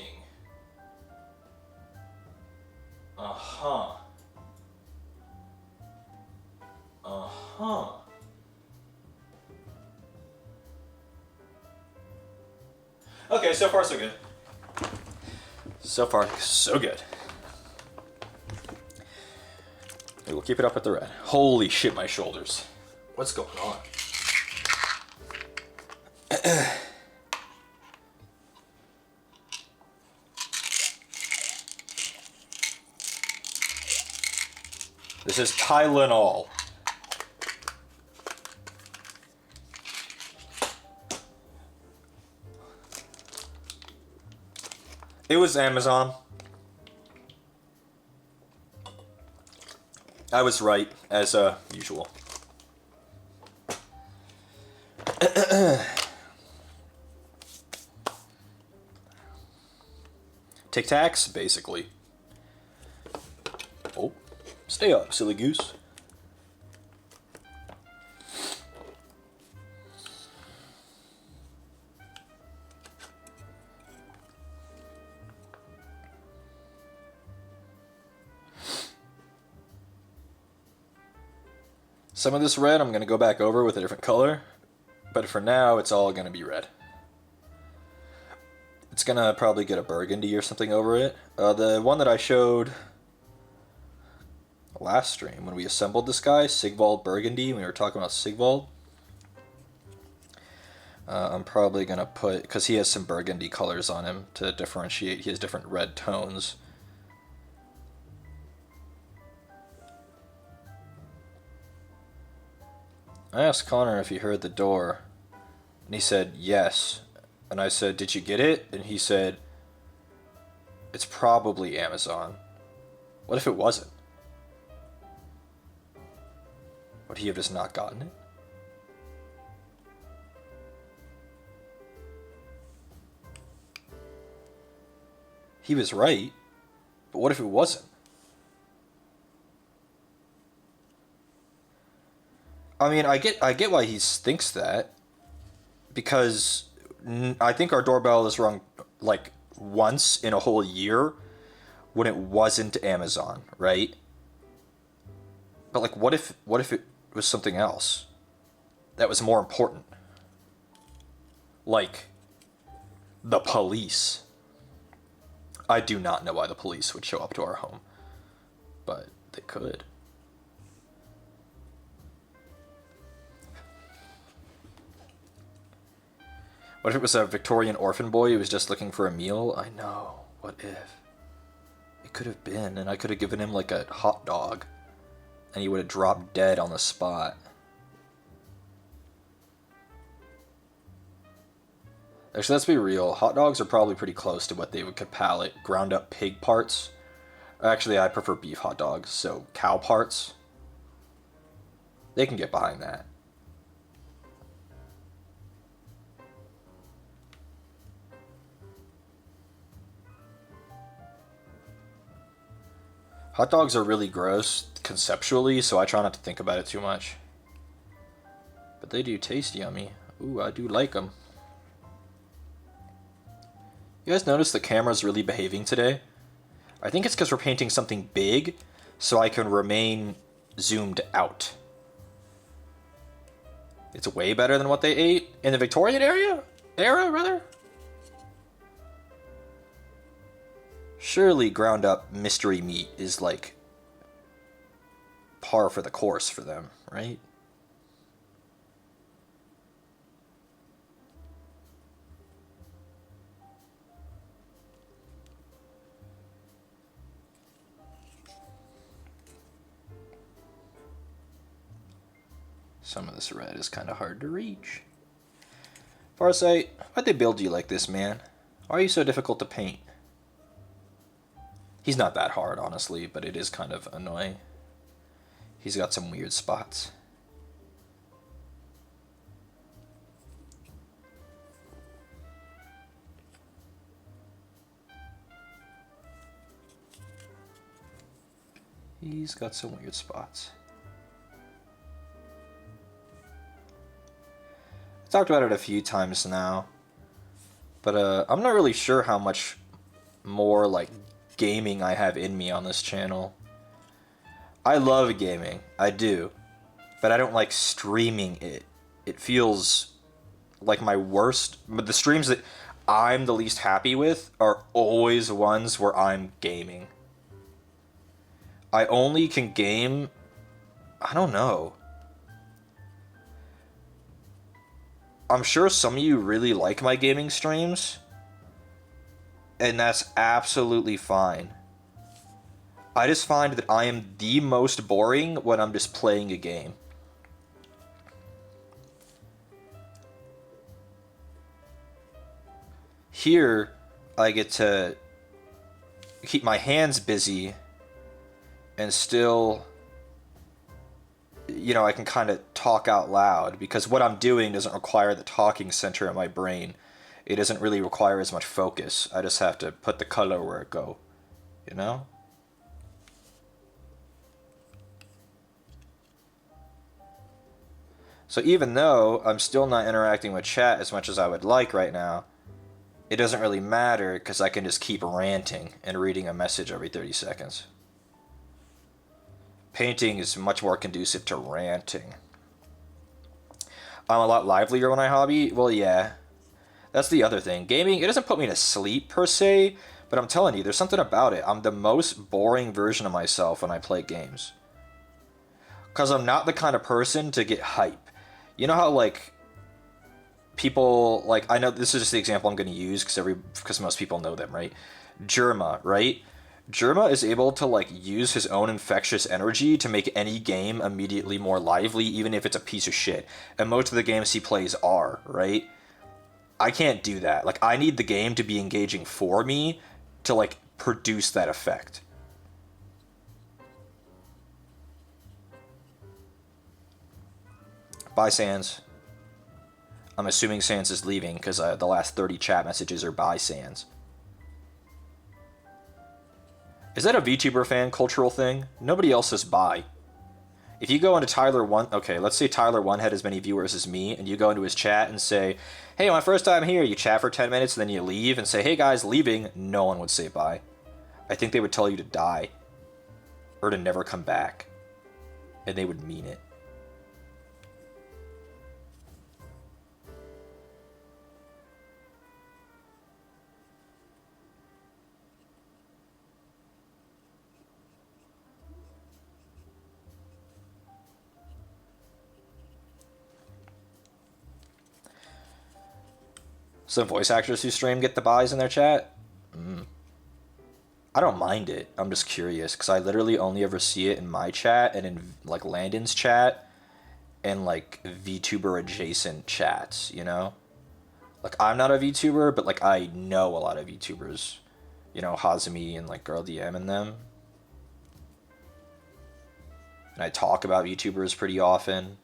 Okay, so far so good. So far, so good. Okay, we'll keep it up with the red. Holy shit, my shoulders. What's going on? This is Tylenol. It was Amazon. I was right, as usual. Tic Tacs, basically. Oh, stay up, silly goose. Some of this red I'm going to go back over with a different color, but for now it's all going to be red. It's going to probably get a burgundy or something over it. The one that I showed last stream when we assembled this guy, Sigvald Burgundy, when we were talking about Sigvald, I'm probably going to put, because he has some burgundy colors on him to differentiate, he has different red tones. I asked Connor if he heard the door, and he said yes. And I said, did you get it? And he said, it's probably Amazon. What if it wasn't? Would he have just not gotten it? He was right, but what if it wasn't? I mean, I get why he thinks that, because I think our doorbell is rung like once in a whole year when it wasn't Amazon, right? But like, what if it was something else that was more important, like the police? I do not know why the police would show up to our home, but they could. What if it was a Victorian orphan boy who was just looking for a meal? I know. What if? It could have been, and I could have given him like a hot dog, and he would have dropped dead on the spot. Actually, let's be real. Hot dogs are probably pretty close to what they would could palate. Ground up pig parts. Actually, I prefer beef hot dogs, so cow parts. They can get behind that. Hot dogs are really gross conceptually, so I try not to think about it too much. But they do taste yummy. Ooh, I do like them. You guys notice the camera's really behaving today? I think it's because we're painting something big, so I can remain zoomed out. It's way better than what they ate in the Victorian era, rather? Surely ground up mystery meat is like par for the course for them, right? Some of this red is kind of hard to reach. Farsight, why'd they build you like this, man? Why are you so difficult to paint? He's not that hard, honestly, but it is kind of annoying. He's got some weird spots. He's got some weird spots. I've talked about it a few times now, but I'm not really sure how much more like gaming I have in me on this channel. I love gaming, I do, but I don't like streaming it. It feels like my worst, but the streams that I'm the least happy with are always ones where I'm gaming. I only can game, I don't know. I'm sure some of you really like my gaming streams, and that's absolutely fine. I just find that I am the most boring when I'm just playing a game. Here, I get to keep my hands busy and still, you know, I can kind of talk out loud because what I'm doing doesn't require the talking center in my brain. It doesn't really require as much focus. I just have to put the color where it go, you know? So even though I'm still not interacting with chat as much as I would like right now, it doesn't really matter because I can just keep ranting and reading a message every 30 seconds. Painting is much more conducive to ranting. I'm a lot livelier when I hobby. Well, yeah. That's the other thing. Gaming, it doesn't put me to sleep per se, but I'm telling you, there's something about it. I'm the most boring version of myself when I play games. Because I'm not the kind of person to get hype. You know how, like, people, like, I know this is just the example I'm going to use because most people know them, right? Germa, right? Germa is able to, like, use his own infectious energy to make any game immediately more lively, even if it's a piece of shit. And most of the games he plays are, right? I can't do that. Like, I need the game to be engaging for me to, like, produce that effect. Bye, Sans. I'm assuming Sans is leaving because the last 30 chat messages are bye, Sans. Is that a VTuber fan cultural thing? Nobody else says bye. If you go into Tyler One, okay, let's say Tyler One had as many viewers as me, and you go into his chat and say, "Hey, my first time here." You chat for 10 minutes, and then you leave and say, "Hey guys, leaving." No one would say bye. I think they would tell you to die, or to never come back, and they would mean it. Some voice actors who stream get the buys in their chat. I don't mind it. I'm just curious because I literally only ever see it in my chat and in like Landon's chat and like VTuber adjacent chats. You know, like I'm not a VTuber, but like I know a lot of VTubers. You know, Hazumi and like Girl DM and them. And I talk about VTubers pretty often.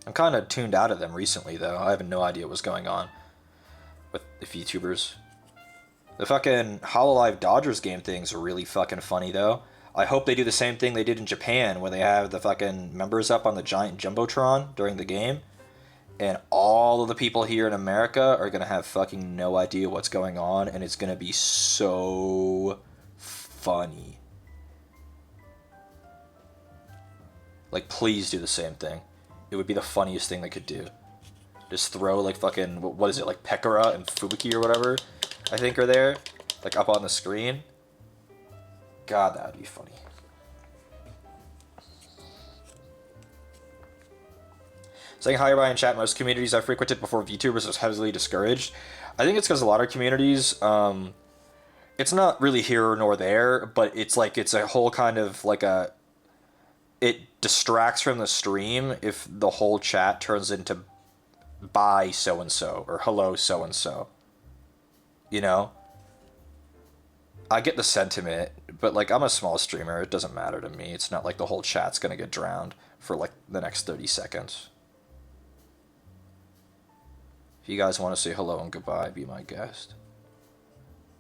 I'm kind of tuned out of them recently, though. I have no idea what's going on with the VTubers. The fucking Hololive Dodgers game things are really fucking funny, though. I hope they do the same thing they did in Japan, where they have the fucking members up on the giant jumbotron during the game, and all of the people here in America are gonna have fucking no idea what's going on, and it's gonna be so funny. Like, please do the same thing. It would be the funniest thing they could do. Just throw, like, fucking, what is it, like Pekora and Fubuki or whatever, I think are there, like, up on the screen. God, that would be funny. Saying hi by in chat, most communities I frequented before VTubers was heavily discouraged. I think it's because a lot of communities, it's not really here nor there, but it's like, it's a whole kind of, like it distracts from the stream if the whole chat turns into bye so-and-so or hello so-and-so. You know? I get the sentiment, but like I'm a small streamer, it doesn't matter to me. It's not like the whole chat's gonna get drowned for like the next 30 seconds. If you guys want to say hello and goodbye, be my guest.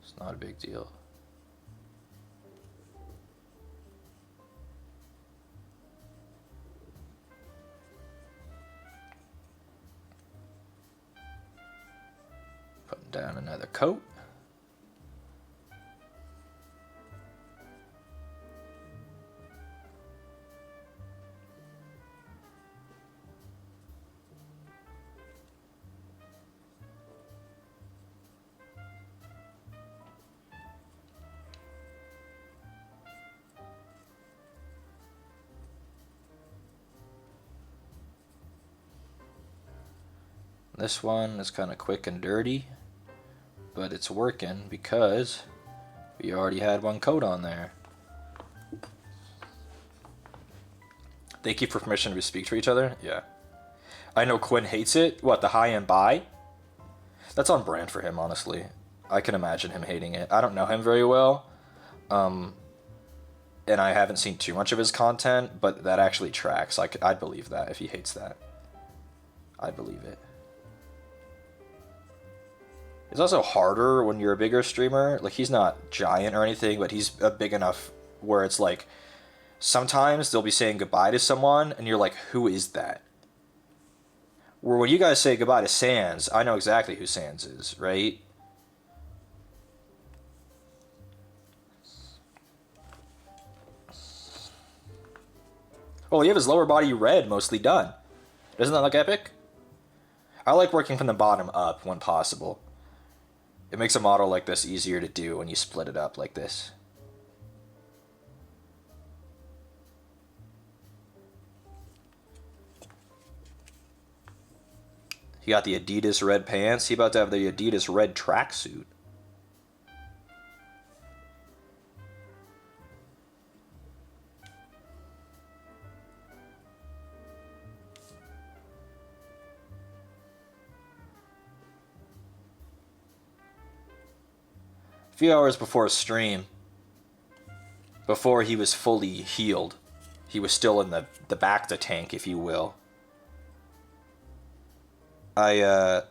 It's not a big deal. Putting down another coat. This one is kind of quick and dirty, but it's working because We already had one coat on there. Thank you for permission to speak to each other. Yeah. I know Quinn hates it. What, the high-end buy? That's on brand for him, honestly. I can imagine him hating it. I don't know him very well. And I haven't seen too much of his content, but that actually tracks. I'd believe that if he hates that. I'd believe it. It's also harder when you're a bigger streamer. Like, he's not giant or anything, but he's big enough where it's like, sometimes they'll be saying goodbye to someone, and you're like, who is that? Where when you guys say goodbye to Sans, I know exactly who Sans is, right? Well, you have his lower body red mostly done. Doesn't that look epic? I like working from the bottom up when possible. It makes a model like this easier to do when you split it up like this. He got the Adidas red pants. He about to have the Adidas red tracksuit. A few hours before stream, before he was fully healed, he was still in the Bacta tank, if you will. I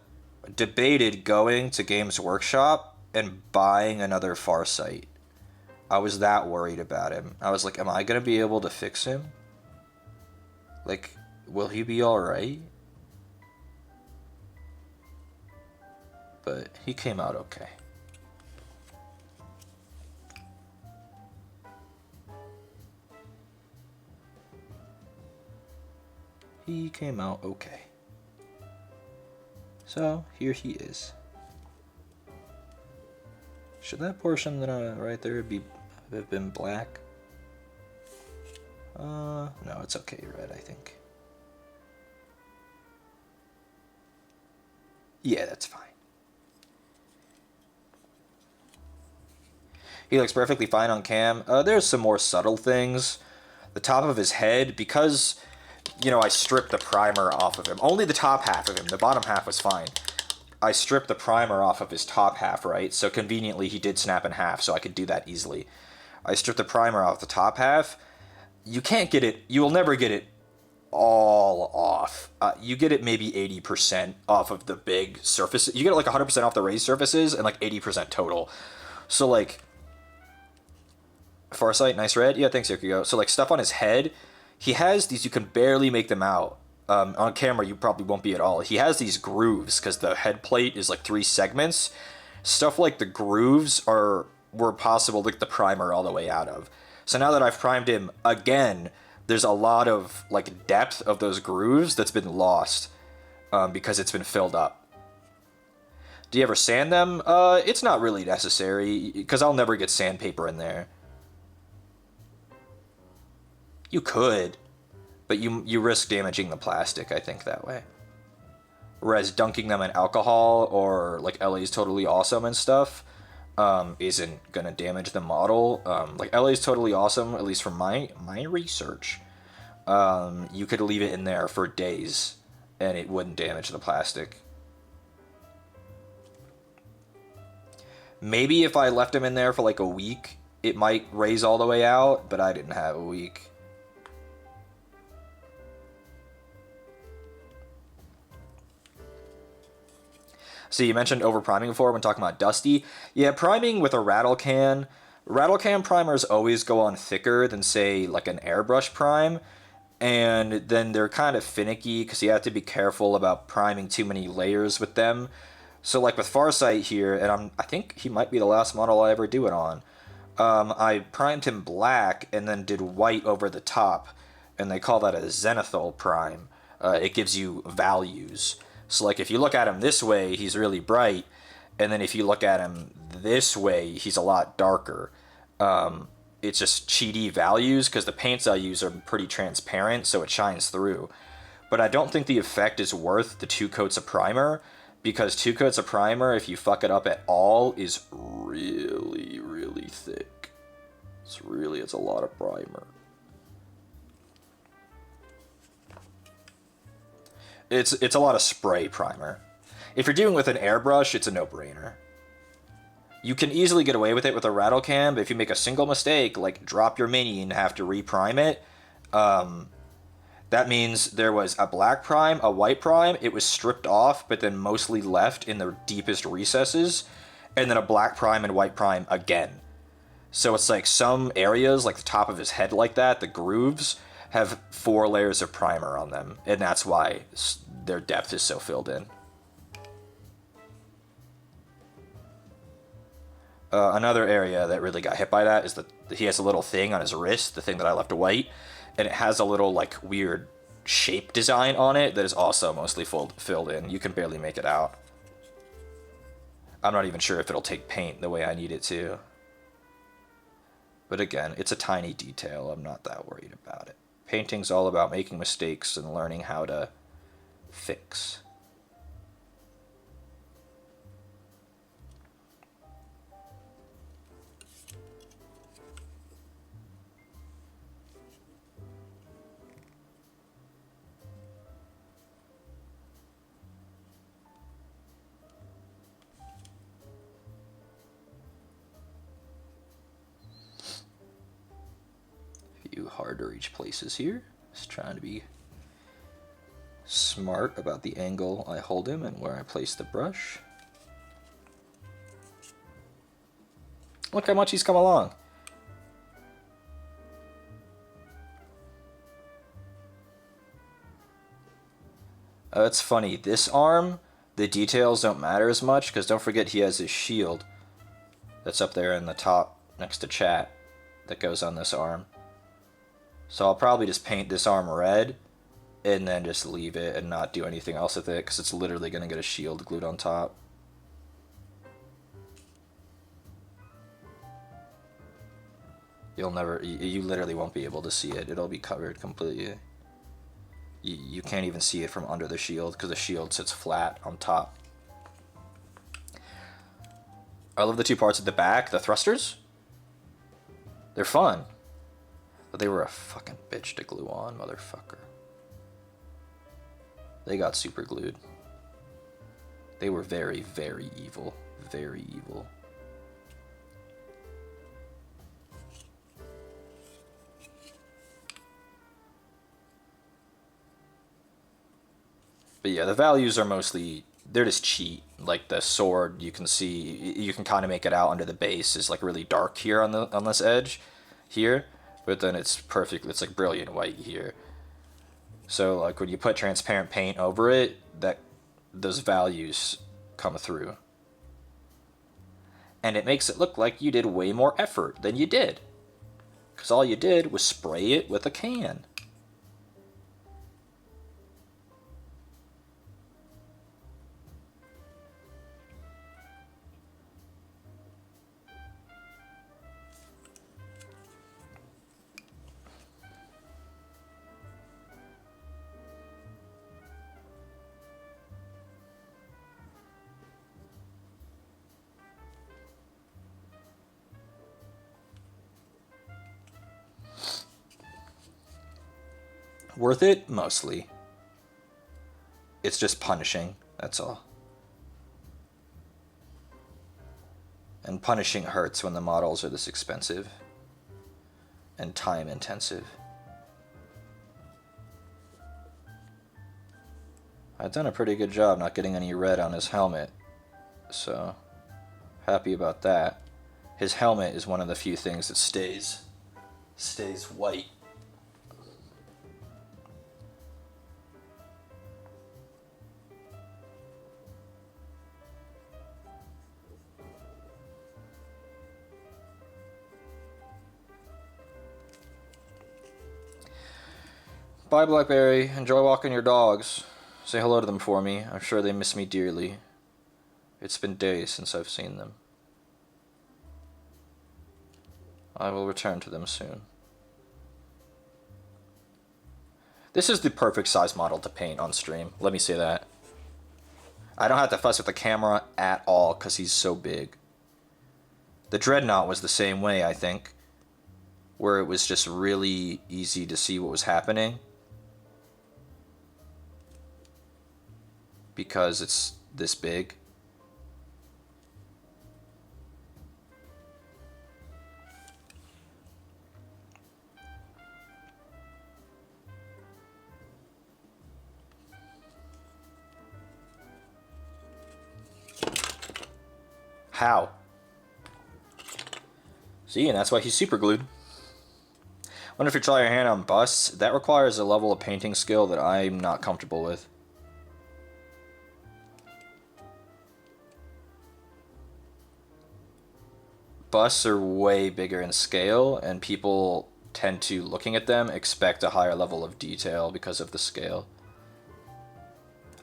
debated going to Games Workshop and buying another Farsight. I was that worried about him. I was like, am I going to be able to fix him? Like, will he be alright? But he came out okay. He came out okay. So, here he is. Should that portion that right there have been black? No, it's okay, red, I think. Yeah, that's fine. He looks perfectly fine on cam. There's some more subtle things. The top of his head, because, you know, I stripped the primer off of him. Only the top half of him. The bottom half was fine. I stripped the primer off of his top half, right? So conveniently, he did snap in half, so I could do that easily. I stripped the primer off the top half. You can't get it. You will never get it all off. You get it maybe 80% off of the big surface. You get it like 100% off the raised surfaces and like 80% total. So like, Farsight, nice red. Yeah, thanks, Yakugo. So like stuff on his head, he has these, you can barely make them out. On camera, you probably won't be at all. He has these grooves because the head plate is like 3 segments. Stuff like the grooves were possible to get the primer all the way out of. So now that I've primed him again, there's a lot of like depth of those grooves that's been lost because it's been filled up. Do you ever sand them? It's not really necessary because I'll never get sandpaper in there. You could, but you risk damaging the plastic, I think, that way. Whereas dunking them in alcohol or like LA's Totally Awesome and stuff isn't gonna damage the model. Like LA's Totally Awesome, at least from my research, you could leave it in there for days and it wouldn't damage the plastic. Maybe if I left him in there for like a week, it might raise all the way out, but I didn't have a week. See, you mentioned over priming before when talking about Dusty. Yeah, priming with a rattle can primers always go on thicker than, say, like an airbrush prime. And then they're kind of finicky because you have to be careful about priming too many layers with them. So like with Farsight here, and I think he might be the last model I ever do it on. I primed him black and then did white over the top. And they call that a zenithal prime. It gives you values. So like if you look at him this way, he's really bright, and then if you look at him this way, he's a lot darker. It's just cheaty values because the paints I use are pretty transparent, so it shines through. But I don't think the effect is worth the 2 coats of primer, because 2 coats of primer, if you fuck it up at all, is really, really really thick. It's a lot of primer. It's a lot of spray primer. If you're doing with an airbrush, it's a no-brainer. You can easily get away with it with a rattle can, but if you make a single mistake, like drop your mini and have to reprime it, that means there was a black prime, a white prime, it was stripped off, but then mostly left in the deepest recesses, and then a black prime and white prime again. So it's like some areas, like the top of his head like that, the grooves, have 4 layers of primer on them, and that's why their depth is so filled in. Another area that really got hit by that is that he has a little thing on his wrist, the thing that I left white, and it has a little like weird shape design on it that is also mostly filled in. You can barely make it out. I'm not even sure if it'll take paint the way I need it to. But again, it's a tiny detail. I'm not that worried about it. Painting's all about making mistakes and learning how to fix. Few hard to reach places here. Just trying to be smart about the angle I hold him and where I place the brush. Look how much he's come along. It's funny, this arm, the details don't matter as much, because don't forget he has his shield that's up there in the top next to chat that goes on this arm. So I'll probably just paint this arm red and then just leave it and not do anything else with it, because it's literally going to get a shield glued on top. You literally won't be able to see it. It'll be covered completely. You can't even see it from under the shield because the shield sits flat on top. I love the 2 parts at the back, the thrusters. They're fun. But they were a fucking bitch to glue on, motherfucker. They got super glued. They were very, very evil. Very evil. But yeah, the values are mostly, they're just cheat. Like the sword, you can see, you can kind of make it out under the base is like really dark here on this edge here, but then it's perfect, it's like brilliant white here. So like when you put transparent paint over it, those values come through. And it makes it look like you did way more effort than you did. Because all you did was spray it with a can. Worth it? Mostly. It's just punishing, that's all. And punishing hurts when the models are this expensive and time intensive. I've done a pretty good job not getting any red on his helmet, so happy about that. His helmet is one of the few things that stays white. Bye, Blackberry. Enjoy walking your dogs. Say hello to them for me. I'm sure they miss me dearly. It's been days since I've seen them. I will return to them soon. This is the perfect size model to paint on stream. Let me say that. I don't have to fuss with the camera at all because he's so big. The Dreadnought was the same way, I think, where it was just really easy to see what was happening because it's this big. How? See, and that's why he's super glued. Wonder if you try your hand on busts. That requires a level of painting skill that I'm not comfortable with. Busts are way bigger in scale, and people tend to, looking at them, expect a higher level of detail because of the scale.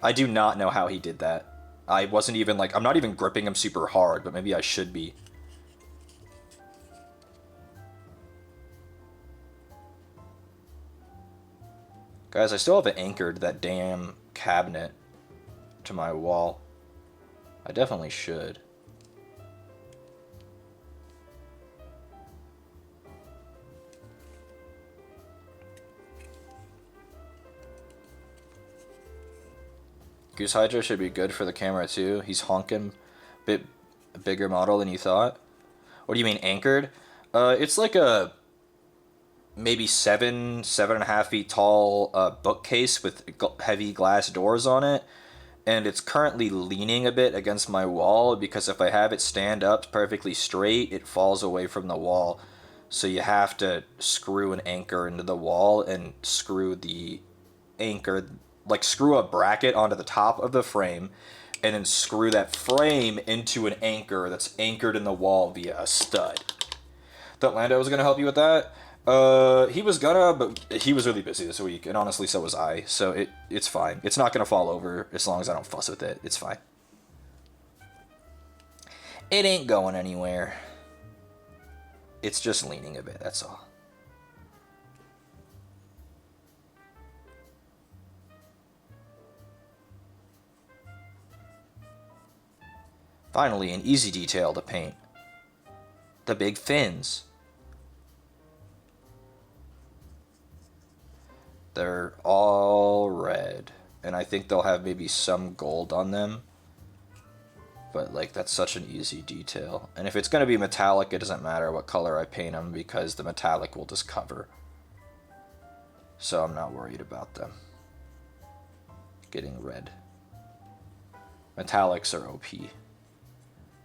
I do not know how he did that. I wasn't even like, I'm not even gripping him super hard, but maybe I should be. Guys, I still haven't anchored that damn cabinet to my wall. I definitely should. Goose Hydra should be good for the camera too. He's honking. Bit bigger model than you thought. What do you mean anchored? It's like a maybe 7.5 feet tall bookcase with heavy glass doors on it, and it's currently leaning a bit against my wall because if I have it stand up perfectly straight, it falls away from the wall. So you have to screw an anchor into the wall and screw the anchor, like screw a bracket onto the top of the frame and then screw that frame into an anchor that's anchored in the wall via a stud. Thought Lando was going to help you with that? He was gonna, but he was really busy this week, and honestly, so was I, so it's fine. It's not gonna fall over as long as I don't fuss with it. It's fine. It ain't going anywhere. It's just leaning a bit, that's all. Finally, an easy detail to paint. The big fins. They're all red, and I think they'll have maybe some gold on them, but like that's such an easy detail. And if it's going to be metallic, it doesn't matter what color I paint them because the metallic will just cover, so I'm not worried about them getting red. Metallics are OP.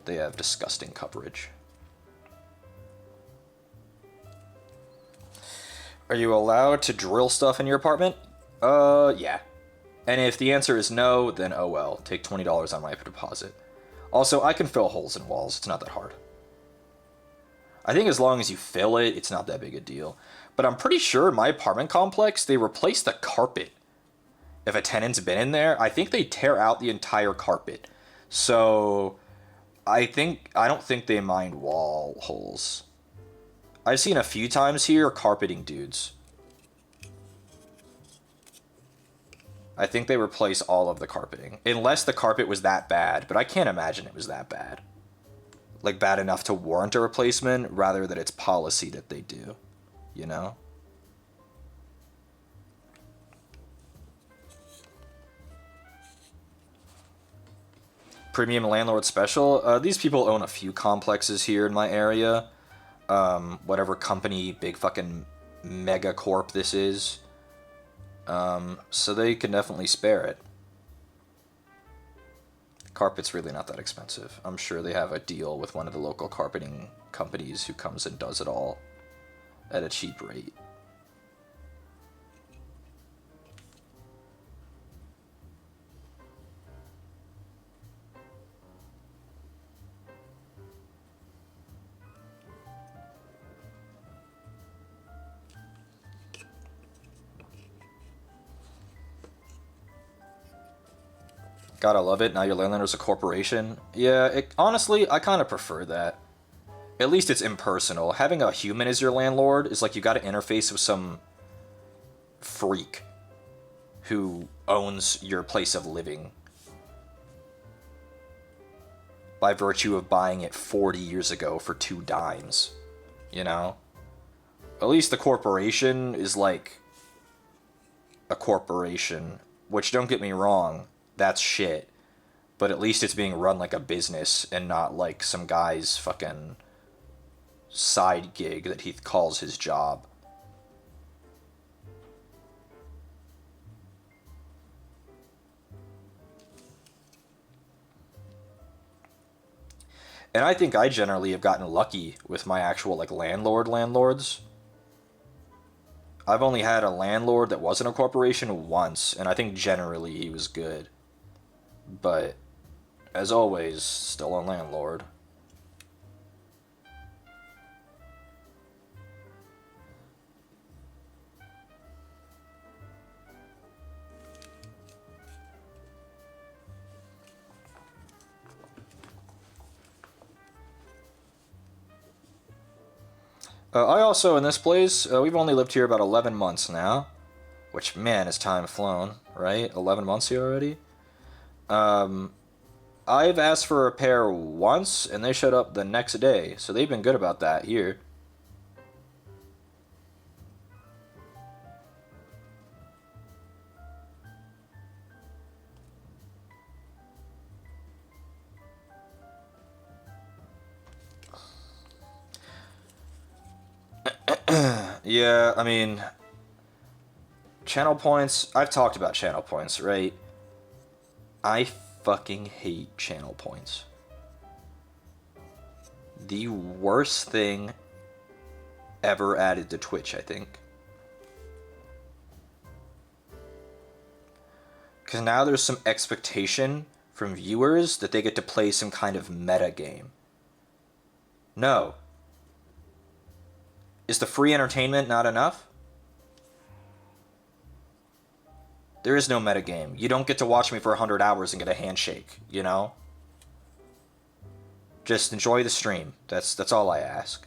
They have disgusting coverage. Are you allowed to drill stuff in your apartment? Yeah. And if the answer is no, then oh well. Take $20 on my deposit. Also, I can fill holes in walls. It's not that hard. I think as long as you fill it, it's not that big a deal. But I'm pretty sure in my apartment complex, they replaced the carpet. If a tenant's been in there, I think they tear out the entire carpet. So, I don't think they mind wall holes. I've seen a few times here carpeting dudes. I think they replace all of the carpeting. Unless the carpet was that bad, but I can't imagine it was that bad. Like bad enough to warrant a replacement, rather that it's policy that they do. You know? Premium landlord special. These people own a few complexes here in my area. Whatever company, big fucking mega corp this is. So they can definitely spare it. Carpet's really not that expensive. I'm sure they have a deal with one of the local carpeting companies who comes and does it all at a cheap rate. Gotta love it. Now your landlord's a corporation. Yeah, honestly, I kind of prefer that. At least it's impersonal. Having a human as your landlord is like you gotta interface with some freak who owns your place of living. by virtue of buying it 40 years ago for 2 dimes. You know? At least the corporation is like a corporation, which, don't get me wrong, that's shit. But at least it's being run like a business and not like some guy's fucking side gig that he calls his job. And I think I generally have gotten lucky with my actual like landlords. I've only had a landlord that wasn't a corporation once, and I think generally he was good. But as always, still a landlord. I also, in this place, we've only lived here about 11 months now. Which, man, has time flown, right? 11 months here already? I've asked for a repair once, and they showed up the next day. So they've been good about that here. Yeah, I mean, channel points, I've talked about channel points, right? I fucking hate channel points. The worst thing ever added to Twitch, I think. Because now there's some expectation from viewers that they get to play some kind of meta game. No. Is the free entertainment not enough? There is no metagame. You don't get to watch me for 100 hours and get a handshake, you know? Just enjoy the stream. That's all I ask.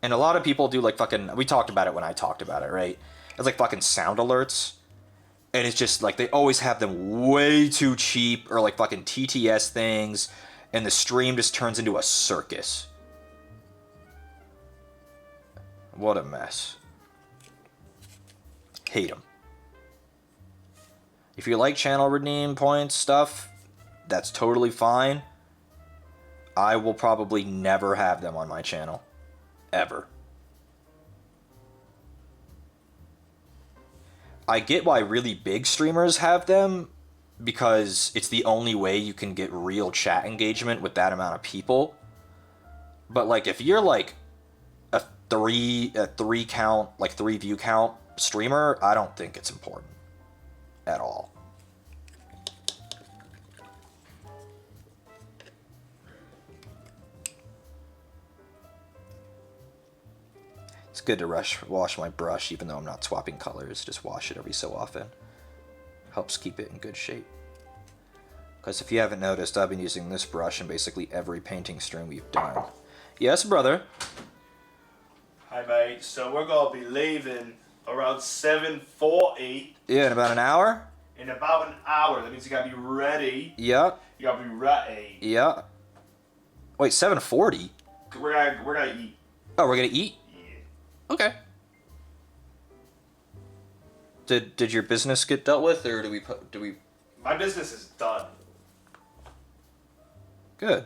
And a lot of people do like fucking... We talked about it when I talked about it, right? It's like fucking sound alerts. And it's just like they always have them way too cheap, or like fucking TTS things, and the stream just turns into a circus. What a mess. Hate them. If you like channel redeem points stuff, that's totally fine. I will probably never have them on my channel. Ever. I get why really big streamers have them, because it's the only way you can get real chat engagement with that amount of people. But like if you're like a three view count streamer, I don't think it's important at all. It's good to wash my brush, even though I'm not swapping colors. Just wash it every so often. Helps keep it in good shape. Because if you haven't noticed, I've been using this brush in basically every painting stream we've done. Yes, brother? Hi, mate. So we're going to be leaving around 7:40. Yeah, in about an hour? In about an hour. That means you got to be ready. Yeah. You got to be ready. Yeah. Wait, 7:40? We're gonna eat. Oh, we're gonna eat? Yeah. Okay. Did your business get dealt with, or do we? My business is done. Good.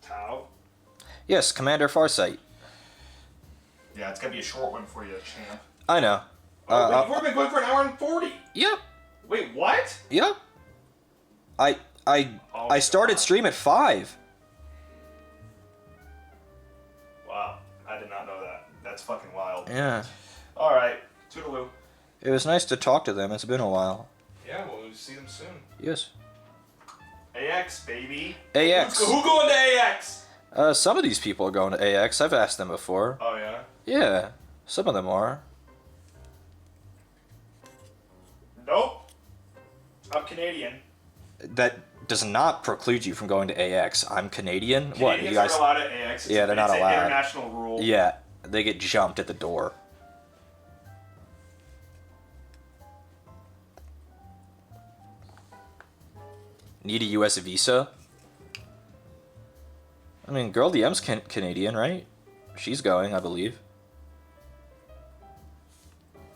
Tao? Yes, Commander Farsight. Yeah, it's gonna be a short one for you, champ. I know. Wait, we've been going for an hour and 40. Yep. Wait, what? Yep. I started stream at 5. Wow, I did not know that. That's fucking wild. Yeah. All right, toodaloo. It was nice to talk to them. It's been a while. Yeah, we'll see them soon. Yes. AX, baby. AX. Who going to AX? Some of these people are going to AX. I've asked them before. Oh, yeah? Yeah, some of them are. Nope. I'm Canadian. does not preclude you from going to AX. I'm Canadian. What? You Canadians guys? aren't allowed at AX. Yeah, they're not It's allowed. an international rule. Yeah, they get jumped at the door. Need a U.S. visa? I mean, Girl DM's Canadian, right? She's going, I believe.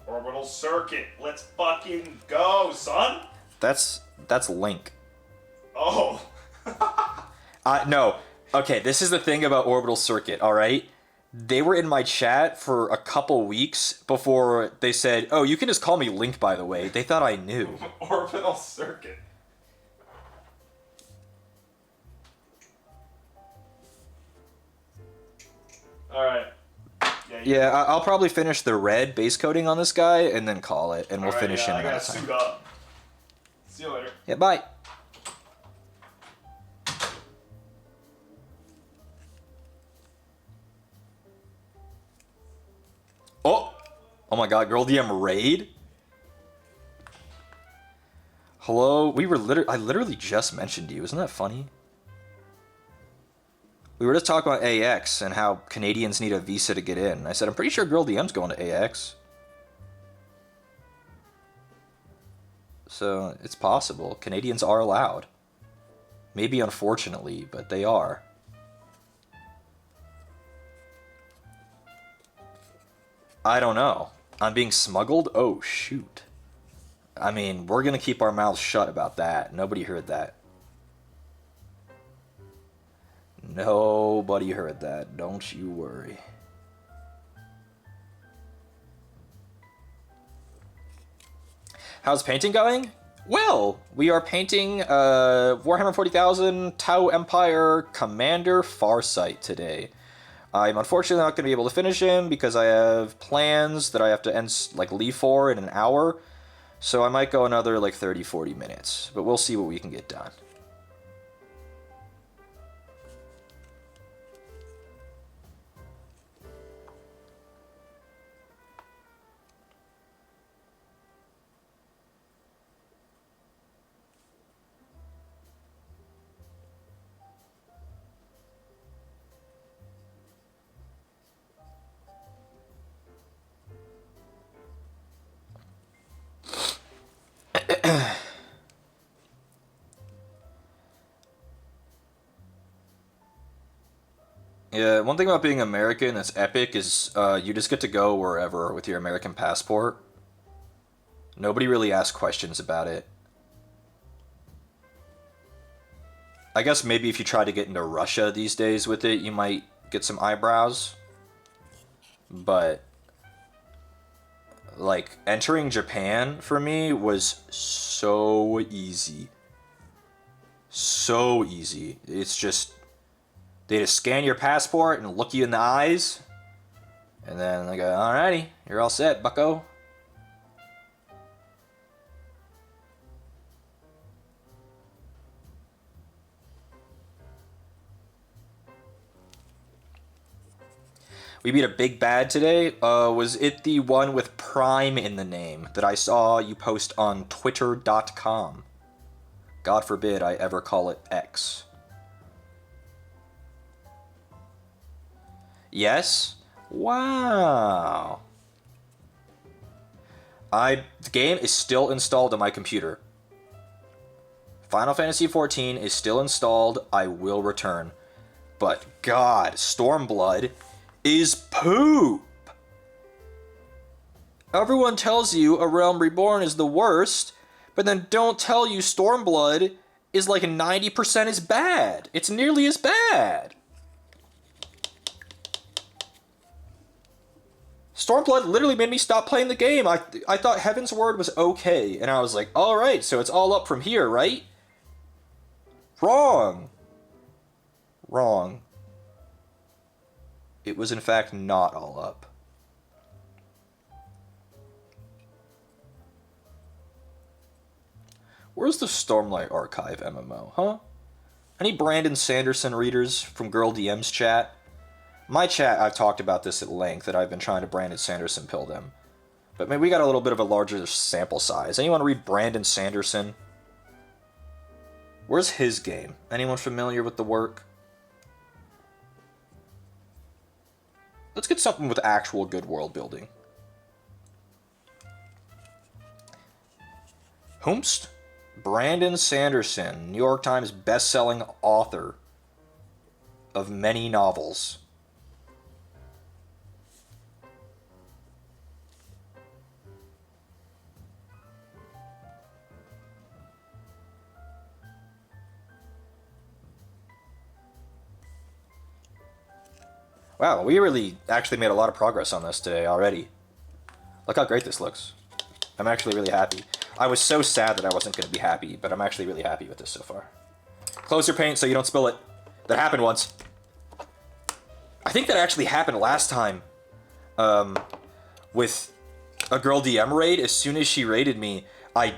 Orbital circuit. Let's fucking go, son. That's Link. Oh. No. Okay, this is the thing about Orbital Circuit, alright? They were in my chat for a couple weeks before they said, oh, you can just call me Link, by the way. They thought I knew. Orbital circuit. Alright. Yeah, I'll probably finish the red base coating on this guy and then call it, and we'll finish in I another gotta time. suit up. See you later. Yeah, bye. Oh! Oh my god, Girl DM raid? Hello? I literally just mentioned you. Isn't that funny? We were just talking about AX and how Canadians need a visa to get in. I said, I'm pretty sure Girl DM's going to AX. So, it's possible. Canadians are allowed. Maybe unfortunately, but they are. I don't know. I'm being smuggled? Oh, shoot. I mean, we're gonna keep our mouths shut about that. Nobody heard that. Nobody heard that. Don't you worry. How's painting going? Well, we are painting Warhammer 40,000 Tau Empire Commander Farsight today. I'm unfortunately not going to be able to finish him because I have plans that I have to leave for in an hour. So I might go another 30-40 minutes, but we'll see what we can get done. Yeah, one thing about being American that's epic is you just get to go wherever with your American passport. Nobody really asks questions about it. I guess maybe if you try to get into Russia these days with it, you might get some eyebrows. But, entering Japan for me was so easy. So easy. It's just... They just scan your passport and look you in the eyes. And then they go, alrighty, you're all set, bucko. We beat a big bad today. Was it the one with Prime in the name that I saw you post on Twitter.com? God forbid I ever call it X. Yes? Wow. The game is still installed on my computer. Final Fantasy XIV is still installed. I will return. But God, Stormblood is poop. Everyone tells you A Realm Reborn is the worst, but then don't tell you Stormblood is 90% as bad. It's nearly as bad. Stormblood literally made me stop playing the game. I thought Heaven's Word was okay, and I was like, alright, so it's all up from here, right? Wrong. Wrong. It was in fact not all up. Where's the Stormlight Archive MMO, huh? Any Brandon Sanderson readers from Girl DM's chat? My chat, I've talked about this at length, that I've been trying to Brandon Sanderson pill them. But maybe we got a little bit of a larger sample size. Anyone read Brandon Sanderson? Where's his game? Anyone familiar with the work? Let's get something with actual good world building. Whomst? Brandon Sanderson, New York Times best-selling author of many novels. Wow, we really actually made a lot of progress on this today already. Look how great this looks. I'm actually really happy. I was so sad that I wasn't going to be happy, but I'm actually really happy with this so far. Close your paint so you don't spill it. That happened once. I think that actually happened last time with a girl DM raid. As soon as she raided me, I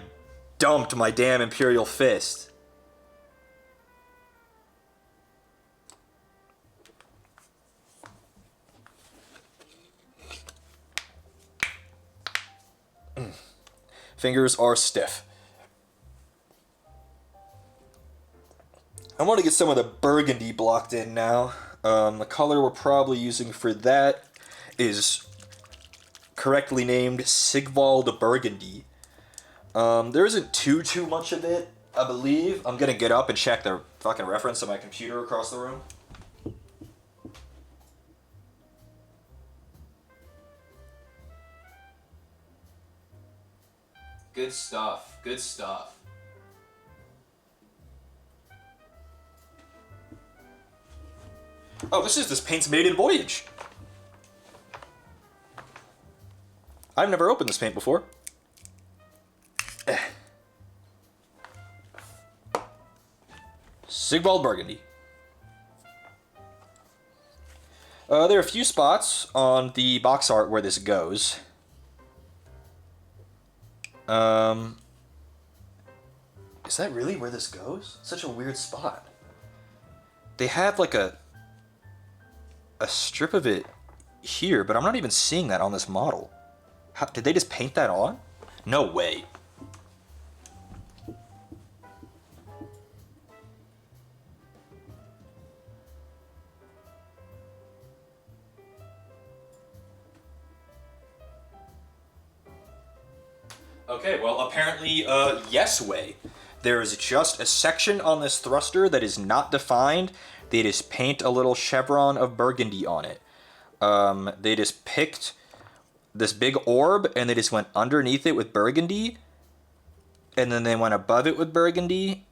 dumped my damn Imperial Fist. Fingers are stiff. I want to get some of the burgundy blocked in now. The color we're probably using for that is correctly named Sigvald Burgundy. There isn't too much of it, I believe. I'm gonna get up and check the fucking reference on my computer across the room. Good stuff. Good stuff. Oh, this paint's maiden voyage. I've never opened this paint before. Sigvald Burgundy. There are a few spots on the box art where this goes. Is that really where this goes? Such a weird spot. They have like a strip of it here, but I'm not even seeing that on this model. How, did they just paint that on? No way. Okay, well, apparently, yes way. There is just a section on this thruster that is not defined. They just paint a little chevron of burgundy on it. They just picked this big orb and they just went underneath it with burgundy. And then they went above it with burgundy.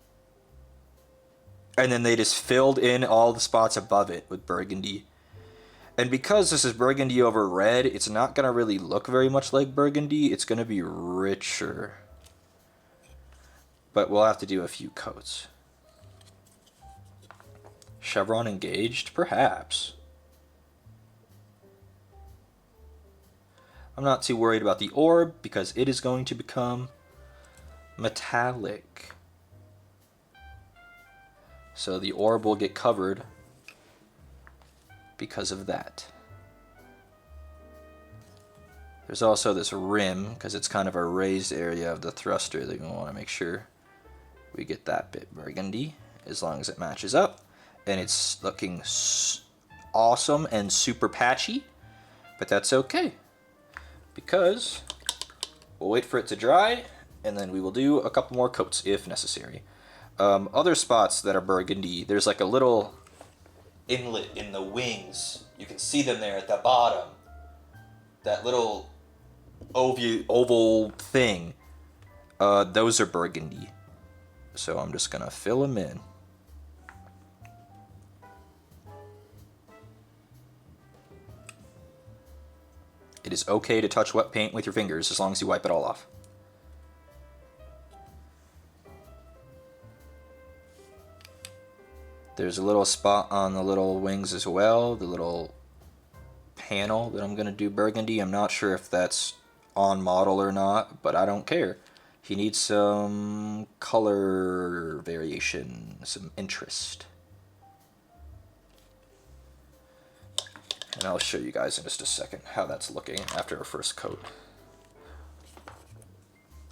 And then they just filled in all the spots above it with burgundy. And because this is burgundy over red, it's not going to really look very much like burgundy. It's going to be richer. But we'll have to do a few coats. Chevron engaged? Perhaps. I'm not too worried about the orb because it is going to become metallic. So the orb will get covered because of that. There's also this rim, because it's kind of a raised area of the thruster that we want to make sure we get that bit burgundy, as long as it matches up. And it's looking awesome and super patchy, but that's okay, because we'll wait for it to dry, and then we will do a couple more coats if necessary. Other spots that are burgundy, there's like a little inlet in the wings. You can see them there at the bottom. That little oval thing. Those are burgundy. So I'm just gonna fill them in. It is okay to touch wet paint with your fingers as long as you wipe it all off. There's a little spot on the little wings as well, the little panel that I'm going to do burgundy. I'm not sure if that's on model or not, but I don't care. He needs some color variation, some interest. And I'll show you guys in just a second how that's looking after our first coat.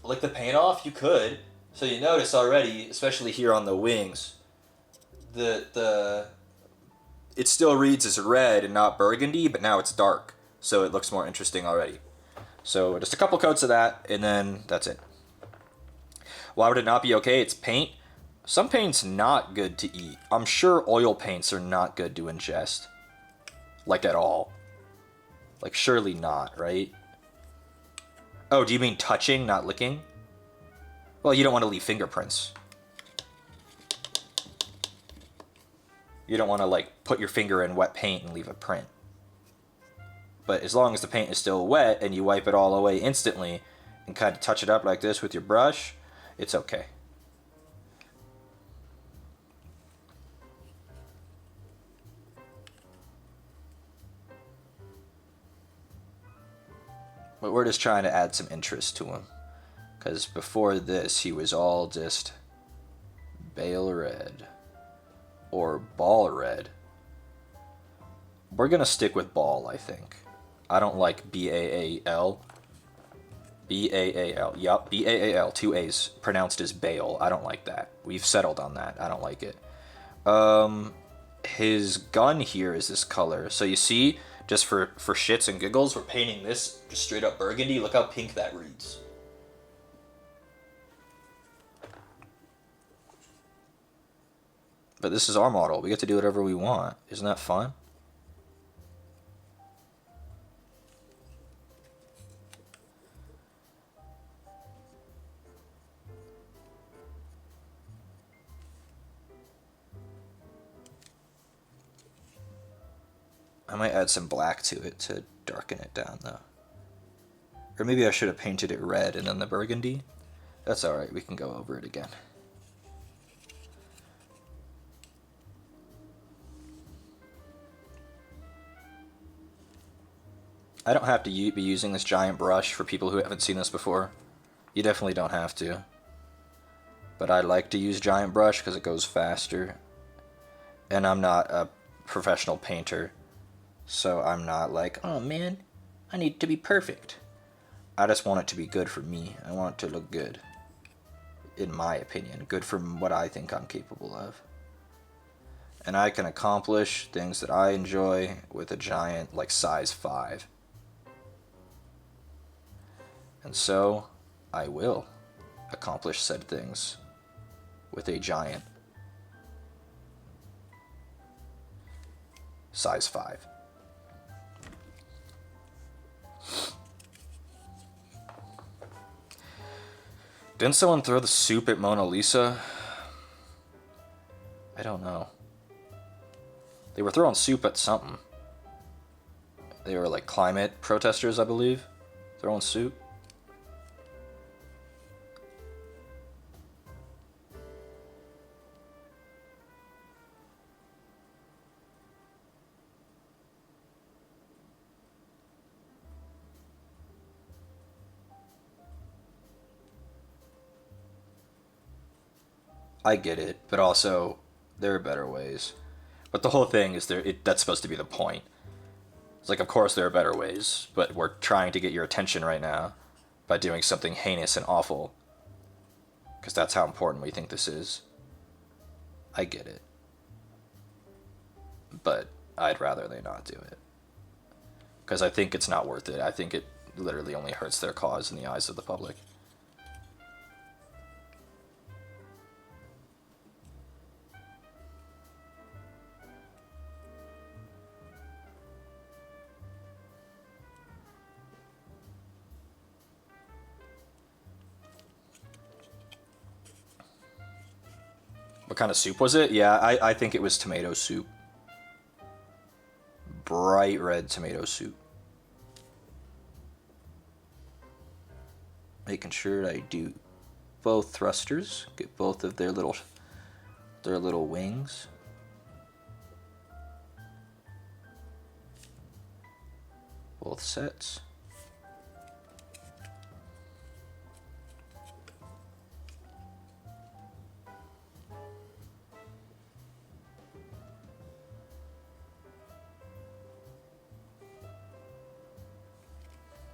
Lick the paint off? You could. So you notice already, especially here on the wings, the it still reads as red and not burgundy, but now it's dark, so it looks more interesting already. So just a couple coats of that, and then that's it. Why would it not be okay? It's paint. Some paint's not good to eat. I'm sure oil paints are not good to ingest. Like at all. Like surely not, right? Oh, do you mean touching, not licking? Well, you don't want to leave fingerprints. You don't want to like put your finger in wet paint and leave a print. But as long as the paint is still wet and you wipe it all away instantly and kind of touch it up like this with your brush, it's okay. But we're just trying to add some interest to him. Because before this, he was all just bale red. Or ball red. We're going to stick with ball, I think. I don't like B-A-A-L. B-A-A-L. Yup, B-A-A-L. 2 A's. Pronounced as bale. I don't like that. We've settled on that. I don't like it. His gun here is this color. So you see, just for shits and giggles, we're painting this just straight up burgundy. Look how pink that reads. But this is our model. We get to do whatever we want. Isn't that fun? I might add some black to it to darken it down, though. Or maybe I should have painted it red and then the burgundy. That's alright, we can go over it again. I don't have to be using this giant brush for people who haven't seen this before. You definitely don't have to. But I like to use giant brush because it goes faster. And I'm not a professional painter. So I'm not like, oh man, I need it to be perfect. I just want it to be good for me. I want it to look good. In my opinion. Good for what I think I'm capable of. And I can accomplish things that I enjoy with a giant, like size 5. And so, I will accomplish said things with a giant size 5. Didn't someone throw the soup at Mona Lisa? I don't know. They were throwing soup at something. They were like climate protesters, I believe. Throwing soup. I get it, but also there are better ways. But the whole thing is that's supposed to be the point. It's like, of course there are better ways, but we're trying to get your attention right now by doing something heinous and awful. Because that's how important we think this is. I get it. But I'd rather they not do it. Because I think it's not worth it. I think it literally only hurts their cause in the eyes of the public. What kind of soup was it? Yeah, I think it was tomato soup. Bright red tomato soup. Making sure I do both thrusters, get both of their little wings. Both sets.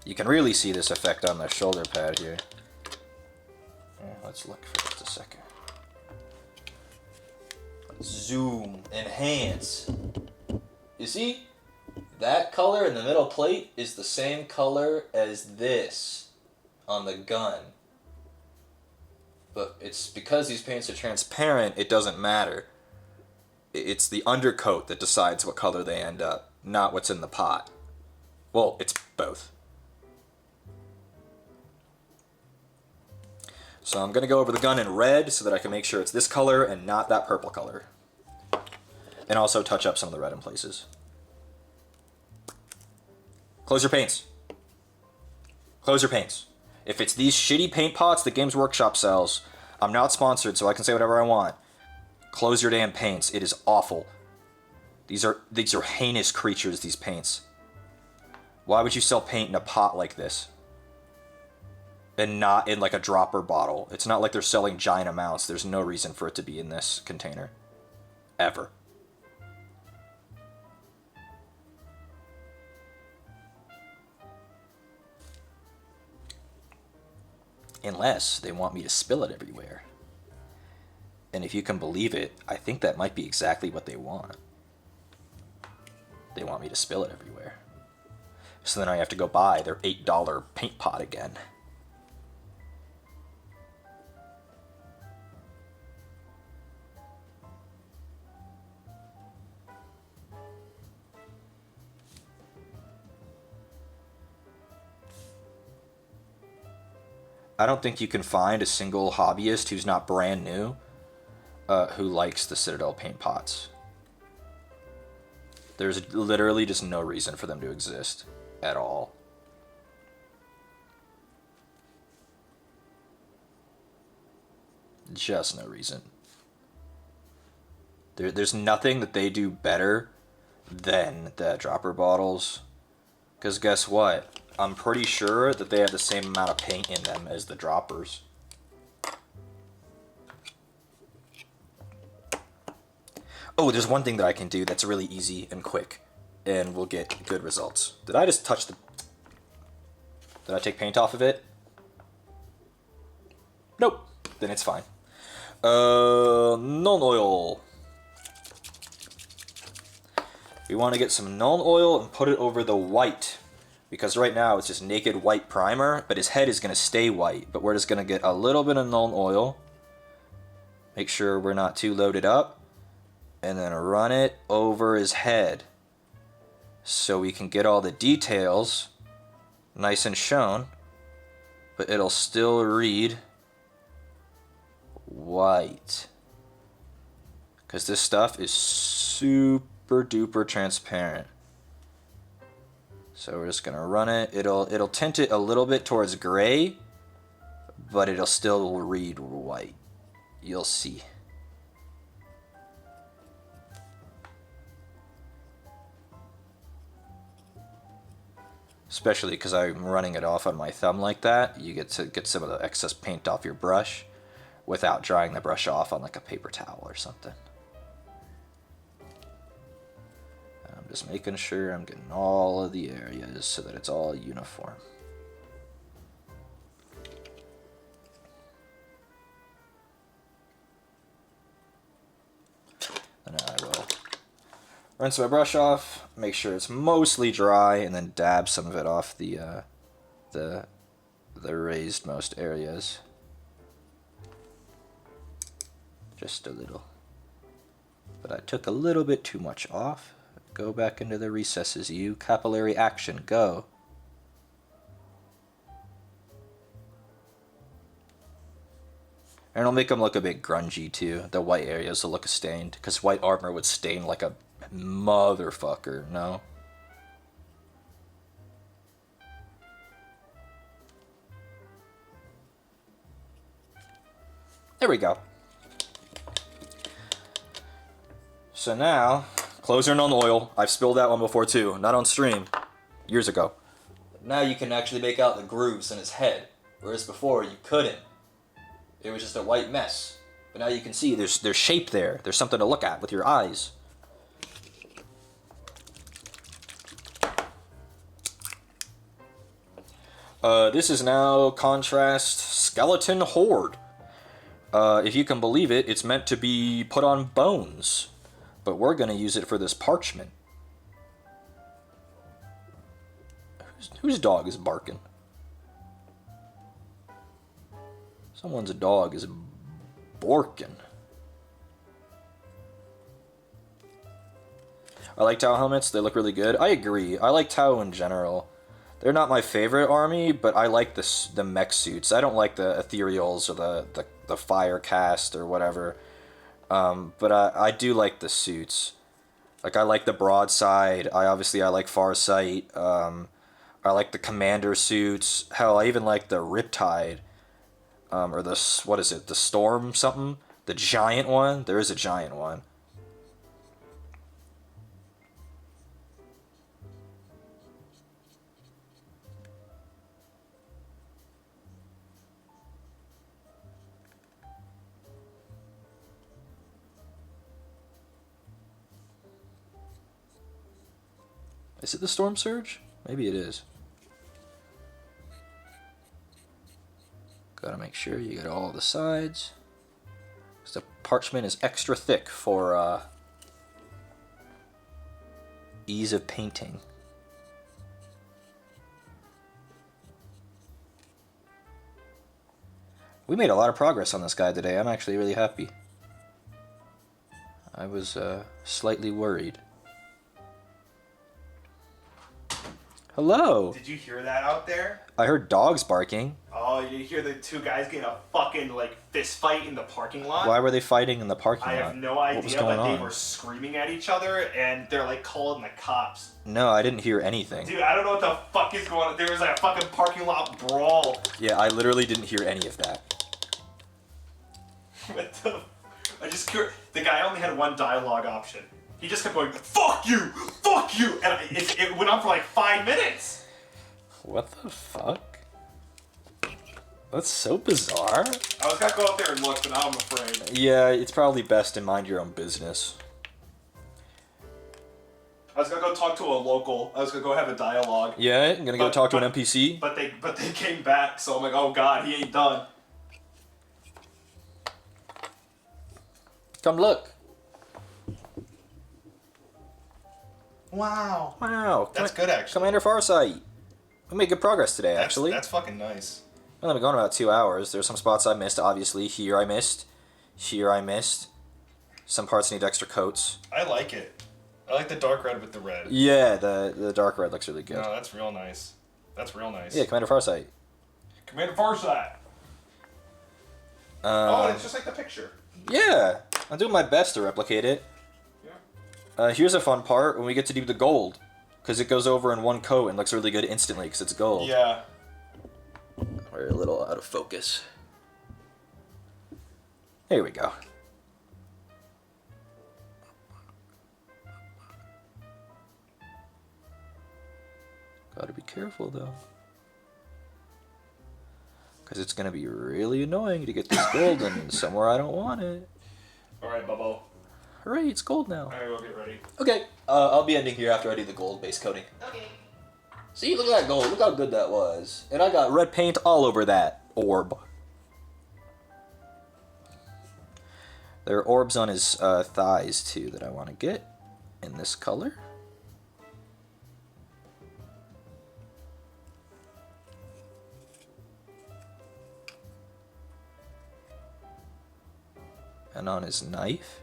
You can really see this effect on the shoulder pad here. Yeah, let's look for second. Zoom, enhance. You see? That color in the middle plate is the same color as this on the gun. But it's because these paints are transparent, it doesn't matter. It's the undercoat that decides what color they end up, not what's in the pot. Well, it's both. So I'm going to go over the gun in red so that I can make sure it's this color and not that purple color. And also touch up some of the red in places. Close your paints. Close your paints. If it's these shitty paint pots that Games Workshop sells, I'm not sponsored, so I can say whatever I want. Close your damn paints. It is awful. These are heinous creatures, these paints. Why would you sell paint in a pot like this? And not in like a dropper bottle. It's not like they're selling giant amounts. There's no reason for it to be in this container. Ever. Unless they want me to spill it everywhere. And if you can believe it, I think that might be exactly what they want. They want me to spill it everywhere. So then I have to go buy their $8 paint pot again. I don't think you can find a single hobbyist who's not brand new who likes the Citadel paint pots. There's literally just no reason for them to exist at all. Just no reason. There's nothing that they do better than the dropper bottles. Because guess what? I'm pretty sure that they have the same amount of paint in them as the droppers. Oh, there's one thing that I can do that's really easy and quick, and we'll get good results. Did I just touch the... Did I take paint off of it? Nope. Then it's fine. Null oil. We want to get some null oil and put it over the white. Because right now it's just naked white primer, but his head is going to stay white. But we're just going to get a little bit of null oil. Make sure we're not too loaded up. And then run it over his head. So we can get all the details nice and shown. But it'll still read white. Because this stuff is super duper transparent. So we're just gonna run it. It'll tint it a little bit towards gray, but it'll still read white. You'll see. Especially because I'm running it off on my thumb like that, you get to get some of the excess paint off your brush without drying the brush off on like a paper towel or something. I'm just making sure I'm getting all of the areas so that it's all uniform. And I will rinse my brush off, make sure it's mostly dry, and then dab some of it off the raised most areas. Just a little. But I took a little bit too much off. Go back into the recesses, you. Capillary action, go. And it'll make them look a bit grungy too. The white areas will look stained, because white armor would stain like a motherfucker, no? There we go. So now, closer on oil. I've spilled that one before too, not on stream, years ago. Now you can actually make out the grooves in his head, whereas before you couldn't. It was just a white mess. But now you can see there's shape there. There's something to look at with your eyes. This is now Contrast Skeleton Horde. If you can believe it, it's meant to be put on bones. But we're going to use it for this parchment. Whose dog is barking? Someone's dog is borking. I like Tau helmets. They look really good. I agree. I like Tau in general. They're not my favorite army, but I like the mech suits. I don't like the ethereals or the fire cast or whatever. But I do like the suits. Like, I like the broadside. I like Farsight. I like the commander suits. Hell, I even like the Riptide. Or the, what is it? The Storm something? The giant one? There is a giant one. Is it the Storm Surge? Maybe it is. Gotta make sure you get all the sides. Because the parchment is extra thick for ease of painting. We made a lot of progress on this guy today. I'm actually really happy. I was slightly worried. Hello. Did you hear that out there? I heard dogs barking. Oh, you hear the two guys getting a fucking like fist fight in the parking lot? Why were they fighting in the parking lot? I have no idea, what was going but on? they were screaming at each other and they're like calling the cops. No, I didn't hear anything. Dude, I don't know what the fuck is going on. There was like a fucking parking lot brawl. Yeah, I literally didn't hear any of that. What the? The guy only had one dialogue option. He just kept going, "Fuck you, fuck you," and it went on for like 5 minutes. What the fuck? That's so bizarre. I was gonna go out there and look, but now I'm afraid. Yeah, it's probably best to mind your own business. I was gonna go talk to a local. I was gonna go have a dialogue. Yeah, I'm gonna go talk to an NPC. But they came back, so I'm like, oh god, he ain't done. Come look. Wow. Wow. That's good, actually. Commander Farsight. We made good progress today, actually. That's fucking nice. Well, I've been going about 2 hours. There's some spots I missed, obviously. Here I missed. Here I missed. Some parts need extra coats. I like it. I like the dark red with the red. Yeah, the dark red looks really good. No, that's real nice. That's real nice. Yeah, Commander Farsight. Commander Farsight. Oh, it's just like the picture. Yeah, I'm doing my best to replicate it. Yeah. Here's a fun part when we get to do the gold. Because it goes over in one coat and looks really good instantly because it's gold. Yeah. We're a little out of focus. There we go. Gotta be careful though. Because it's gonna be really annoying to get this gold in somewhere I don't want it. Alright, Bubbo. Hooray, it's gold now. Alright, we'll get ready. Okay, I'll be ending here after I do the gold base coating. Okay. See, look at that gold. Look how good that was. And I got red paint all over that orb. There are orbs on his thighs, too, that I want to get in this color. And on his knife.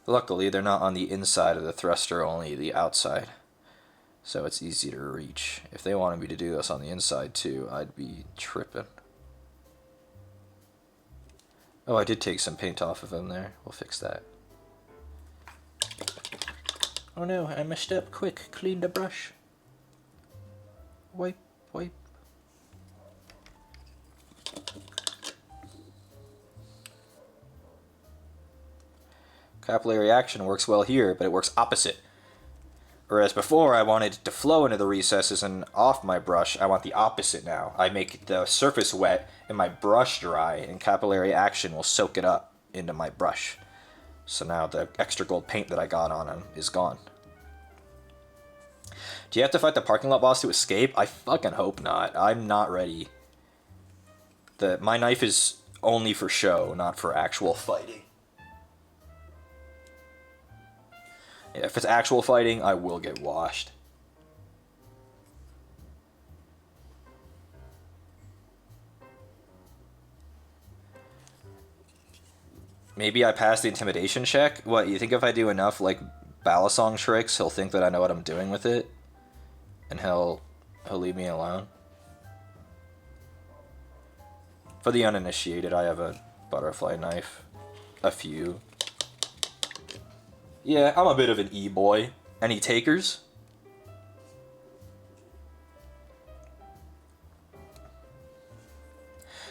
Luckily, they're not on the inside of the thruster, only the outside. So it's easy to reach. If they wanted me to do this on the inside too, I'd be tripping. Oh, I did take some paint off of him there. We'll fix that. Oh no, I messed up. Quick, clean the brush. Wipe, wipe. Capillary action works well here, but it works opposite. Whereas before I wanted it to flow into the recesses and off my brush, I want the opposite now. I make the surface wet and my brush dry, and capillary action will soak it up into my brush. So now the extra gold paint that I got on him is gone. Do you have to fight the parking lot boss to escape? I fucking hope not. I'm not ready. My knife is only for show, not for actual fighting. Yeah, if it's actual fighting, I will get washed. Maybe I pass the intimidation check? What, you think if I do enough, like, Balisong tricks, he'll think that I know what I'm doing with it? And he'll leave me alone? For the uninitiated, I have a butterfly knife. A few. Yeah, I'm a bit of an e-boy. Any takers?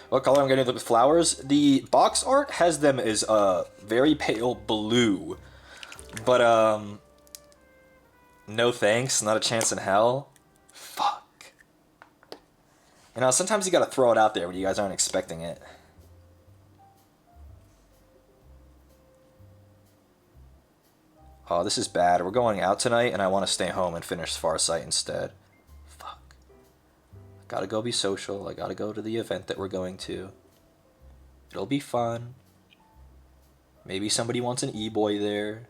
What color I'm getting with flowers? The box art has them as very pale blue. But, no thanks, not a chance in hell. Fuck. You know, sometimes you gotta throw it out there when you guys aren't expecting it. Oh, this is bad. We're going out tonight, and I want to stay home and finish Farsight instead. Fuck. I gotta go be social. I gotta go to the event that we're going to. It'll be fun. Maybe somebody wants an e-boy there.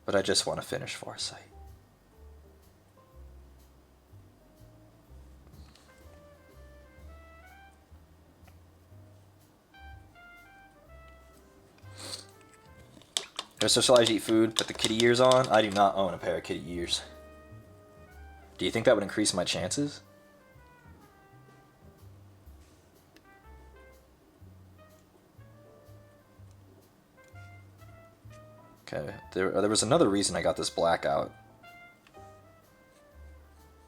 But I just want to finish Farsight. I socialize, eat food, put the kitty ears on. I do not own a pair of kitty ears. Do you think that would increase my chances? Okay, there was another reason I got this blackout.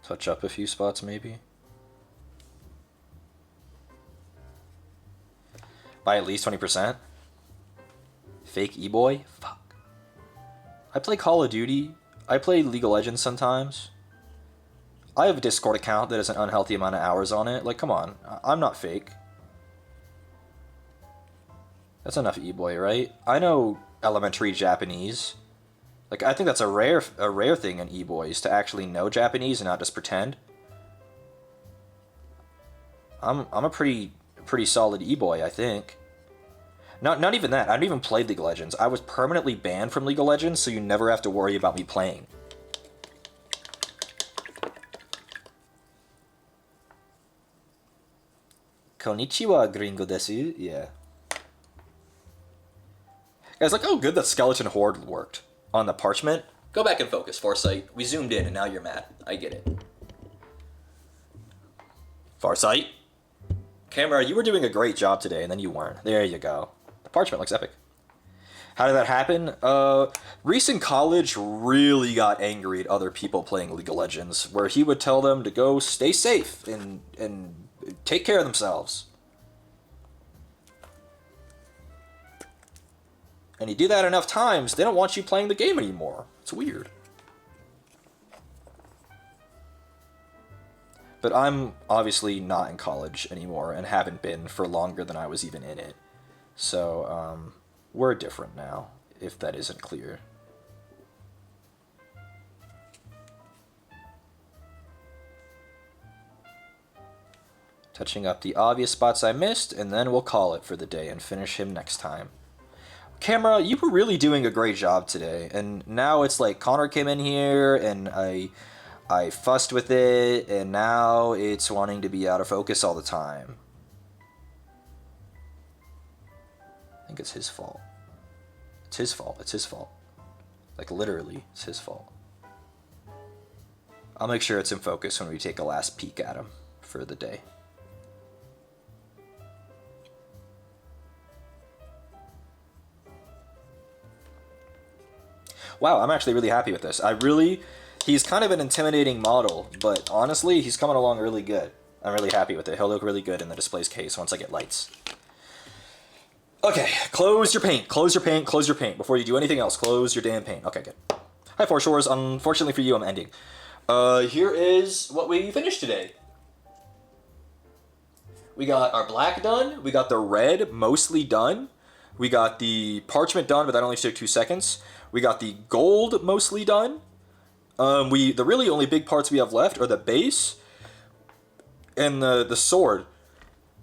Touch up a few spots, maybe? By at least 20%? Fake e-boy? Fuck. I play Call of Duty. I play League of Legends sometimes. I have a Discord account that has an unhealthy amount of hours on it. Like, come on. I'm not fake. That's enough e-boy, right? I know elementary Japanese. Like, I think that's a rare thing in e-boys, to actually know Japanese and not just pretend. I'm a pretty solid e-boy, I think. Not even that. I don't even play League of Legends. I was permanently banned from League of Legends, so you never have to worry about me playing. Konnichiwa, gringo desu. Yeah. Guys, like, oh, good that Skeleton Horde worked on the parchment. Go back and focus, Farsight. We zoomed in, and now you're mad. I get it. Farsight? Camera, you were doing a great job today, and then you weren't. There you go. The parchment looks epic. How did that happen? Reese in college really got angry at other people playing League of Legends, where he would tell them to go stay safe and take care of themselves. And you do that enough times, they don't want you playing the game anymore. It's weird. But I'm obviously not in college anymore and haven't been for longer than I was even in it. So, we're different now, if that isn't clear. Touching up the obvious spots I missed, and then we'll call it for the day and finish him next time. Camera, you were really doing a great job today, and now it's like Connor came in here, and I fussed with it, and now it's wanting to be out of focus all the time. I think it's his fault. It's his fault. It's his fault. Like, literally, it's his fault. I'll make sure it's in focus when we take a last peek at him for the day. Wow, I'm actually really happy with this. He's kind of an intimidating model, but honestly, he's coming along really good. I'm really happy with it. He'll look really good in the display's case once I get lights. Okay, close your paint, close your paint, close your paint. Before you do anything else, close your damn paint. Okay, good. Hi, Foreshores. Unfortunately for you, I'm ending. Here is what we finished today. We got our black done. We got the red mostly done. We got the parchment done, but that only took 2 seconds. We got the gold mostly done. The really only big parts we have left are the base and the sword,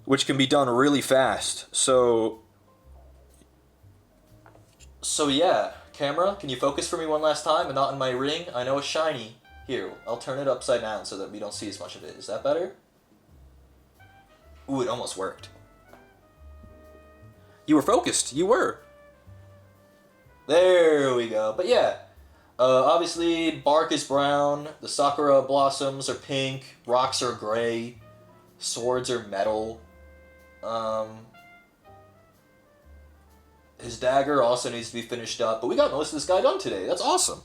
which can be done really fast. So yeah, camera, can you focus for me one last time and not in my ring? I know it's shiny. Here, I'll turn it upside down so that we don't see as much of it. Is that better? Ooh, it almost worked. You were focused. You were. There we go. But yeah, obviously bark is brown, the sakura blossoms are pink, rocks are gray, swords are metal. His dagger also needs to be finished up, but we got most of this guy done today. That's awesome.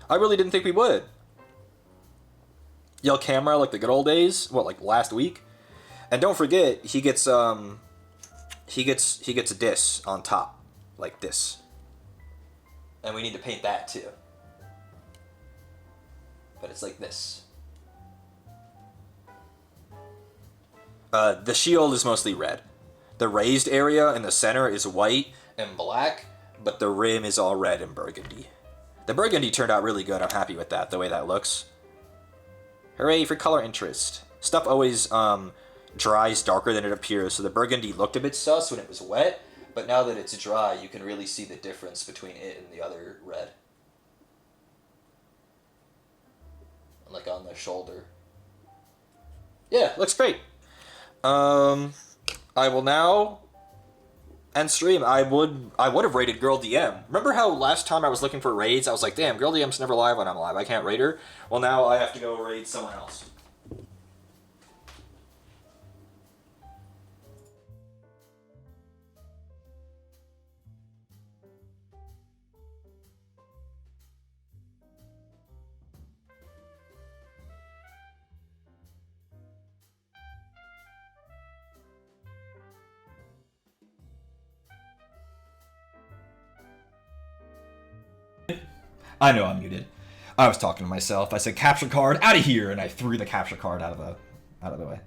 I really didn't think we would. Yell camera like the good old days. What, like last week? And don't forget, he gets a diss on top, like this. And we need to paint that too. But it's like this. The shield is mostly red. The raised area in the center is white and black, but the rim is all red and burgundy. The burgundy turned out really good. I'm happy with that, the way that looks. Hooray for color interest. Stuff always dries darker than it appears, so the burgundy looked a bit sus when it was wet, but now that it's dry, you can really see the difference between it and the other red. Like on the shoulder. Yeah, looks great. I will now end stream. I would have raided Girl DM. Remember how last time I was looking for raids, I was like, damn, Girl DM's never live when I'm live. I can't raid her. Well, now I have to go raid someone else. I know I'm muted. I was talking to myself. I said capture card out of here, and I threw the capture card out of the way.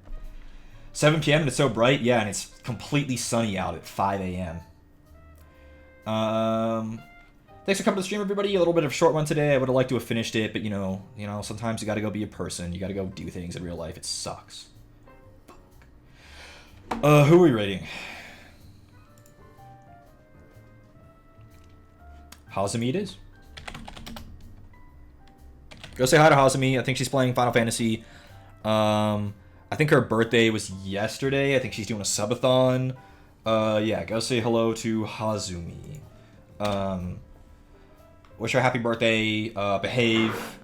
7 p.m. and it's so bright, yeah, and it's completely sunny out at 5 a.m. Thanks for coming to the stream, everybody. A little bit of a short one today. I would have liked to have finished it, but you know, sometimes you got to go be a person. You got to go do things in real life. It sucks. Who are we rating? Hazumi it is. Go say hi to Hazumi. I think she's playing Final Fantasy. I think her birthday was yesterday. I think she's doing a subathon. Yeah, go say hello to Hazumi. Wish her a happy birthday. Behave.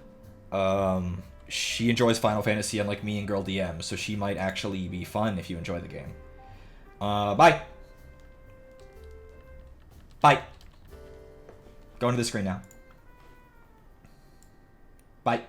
She enjoys Final Fantasy unlike me and Girl DM, so she might actually be fun if you enjoy the game. Bye. Bye. Go into the screen now. Bye.